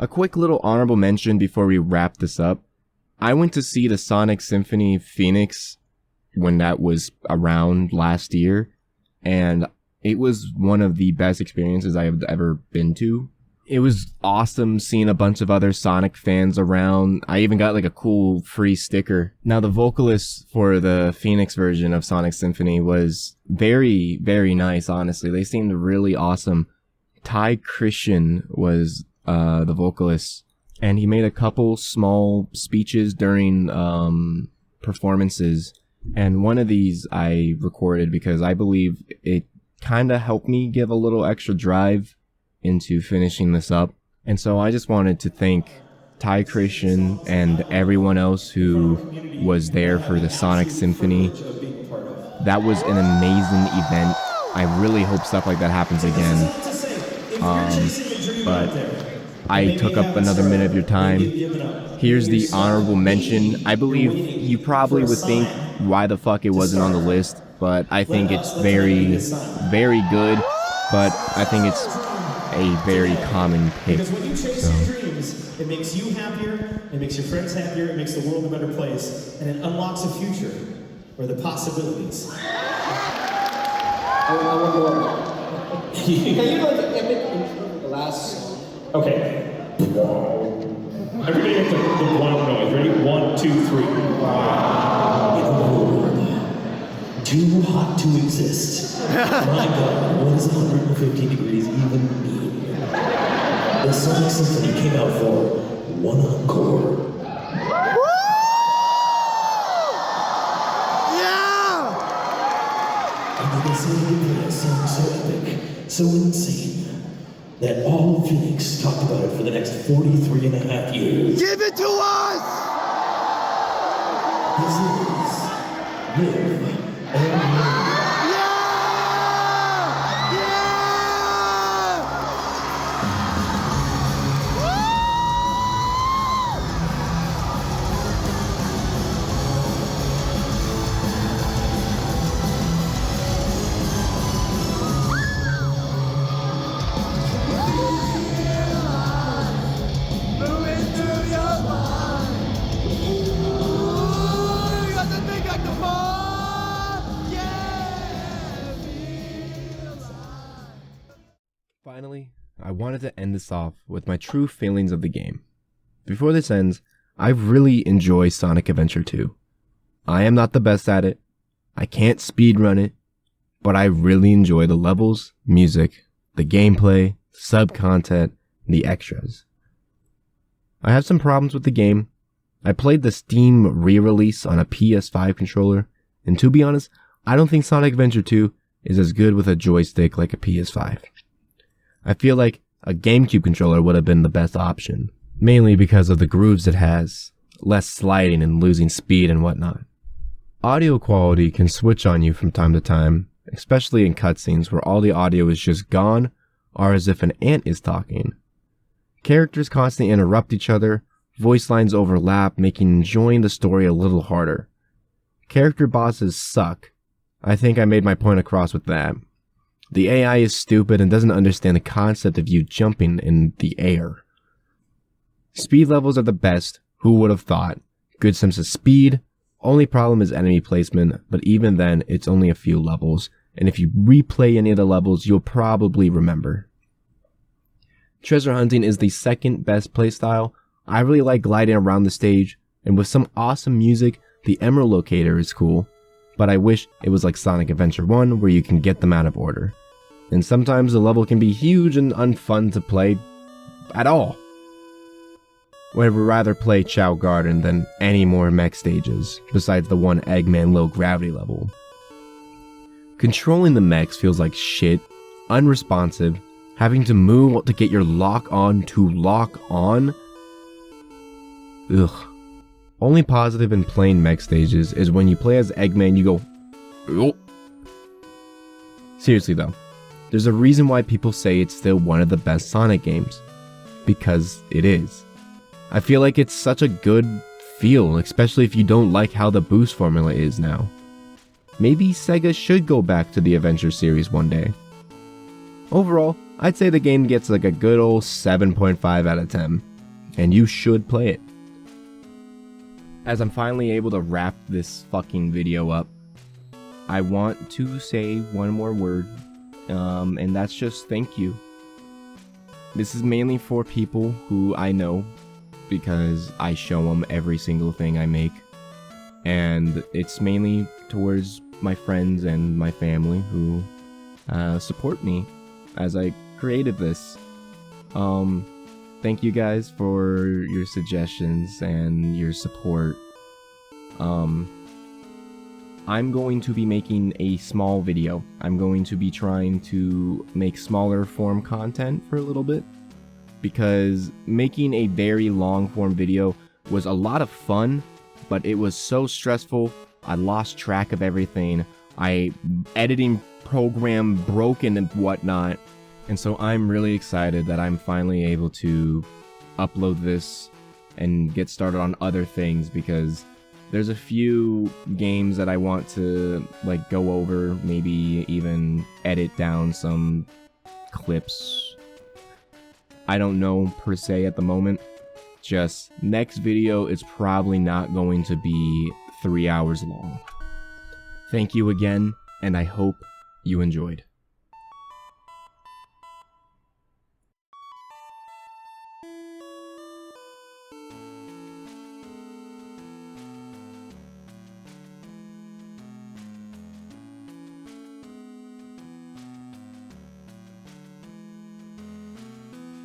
A quick little honorable mention before we wrap this up. I went to see the Sonic Symphony Phoenix when that was around last year, and it was one of the best experiences I have ever been to. It was awesome seeing a bunch of other Sonic fans around. I even got like a cool free sticker. Now, the vocalist for the Phoenix version of Sonic Symphony was very, very nice, honestly. They seemed really awesome. Ty Christian was the vocalist, and he made a couple small speeches during performances, and one of these I recorded because I believe it kind of helped me give a little extra drive into finishing this up. And so I just wanted to thank Ty Christian and everyone else who was there for the Sonic Symphony. That was an amazing event. I really hope stuff like that happens again. But I took up another minute of your time. Here's the honorable mention. I believe you probably would think why the fuck it wasn't on the list, but I think it's very, very good, but I think it's a very common pick. Because when you chase your dreams, it makes you happier, it makes your friends happier, it makes the world a better place, and it unlocks a future where the possibilities. Can you like emit the last song? Okay. Everybody get the wow noise. Ready? 1, 2, 3. Wow. In a world too hot to exist. My God, what does 150 degrees even mean? The Sonic Symphony came out for one encore. And they decided to play a song so epic, so insane, that all of Phoenix talked about it for the next 43 and a half years. Give it to us! This is Live and Live. Finally, I wanted to end this off with my true feelings of the game. Before this ends, I really enjoy Sonic Adventure 2. I am not the best at it, I can't speedrun it, but I really enjoy the levels, music, the gameplay, sub-content, and the extras. I have some problems with the game. I played the Steam re-release on a PS5 controller, and to be honest, I don't think Sonic Adventure 2 is as good with a joystick like a PS5. I feel like a GameCube controller would have been the best option, mainly because of the grooves it has, less sliding and losing speed and whatnot. Audio quality can switch on you from time to time, especially in cutscenes where all the audio is just gone or as if an ant is talking. Characters constantly interrupt each other, voice lines overlap, making enjoying the story a little harder. Character bosses suck. I think I made my point across with that. The AI is stupid and doesn't understand the concept of you jumping in the air. Speed levels are the best, who would have thought? Good sense of speed, only problem is enemy placement, but even then it's only a few levels, and if you replay any of the levels you'll probably remember. Treasure hunting is the second best playstyle. I really like gliding around the stage, and with some awesome music, the emerald locator is cool. But I wish it was like Sonic Adventure 1 where you can get them out of order. And sometimes the level can be huge and unfun to play at all. I would rather play Chow Garden than any more mech stages, besides the one Eggman low gravity level. Controlling the mechs feels like shit, unresponsive, having to move to get your lock on to lock on. Ugh. Only positive in playing mech stages is when you play as Eggman you go, oh. Seriously though, there's a reason why people say it's still one of the best Sonic games. Because it is. I feel like it's such a good feel, especially if you don't like how the boost formula is now. Maybe Sega should go back to the Adventure series one day. Overall, I'd say the game gets like a good old 7.5 out of 10. and you should play it. As I'm finally able to wrap this fucking video up, I want to say one more word, and that's just thank you. This is mainly for people who I know, because I show them every single thing I make, and it's mainly towards my friends and my family who support me as I created this. Thank you guys for your suggestions and your support. I'm going to be making a small video. I'm going to be trying to make smaller form content for a little bit, because making a very long form video was a lot of fun, but it was so stressful. I lost track of everything. Editing program broken and whatnot. And so I'm really excited that I'm finally able to upload this and get started on other things, because there's a few games that I want to like go over, maybe even edit down some clips. I don't know per se at the moment. Just next video is probably not going to be 3 hours long. Thank you again, and I hope you enjoyed.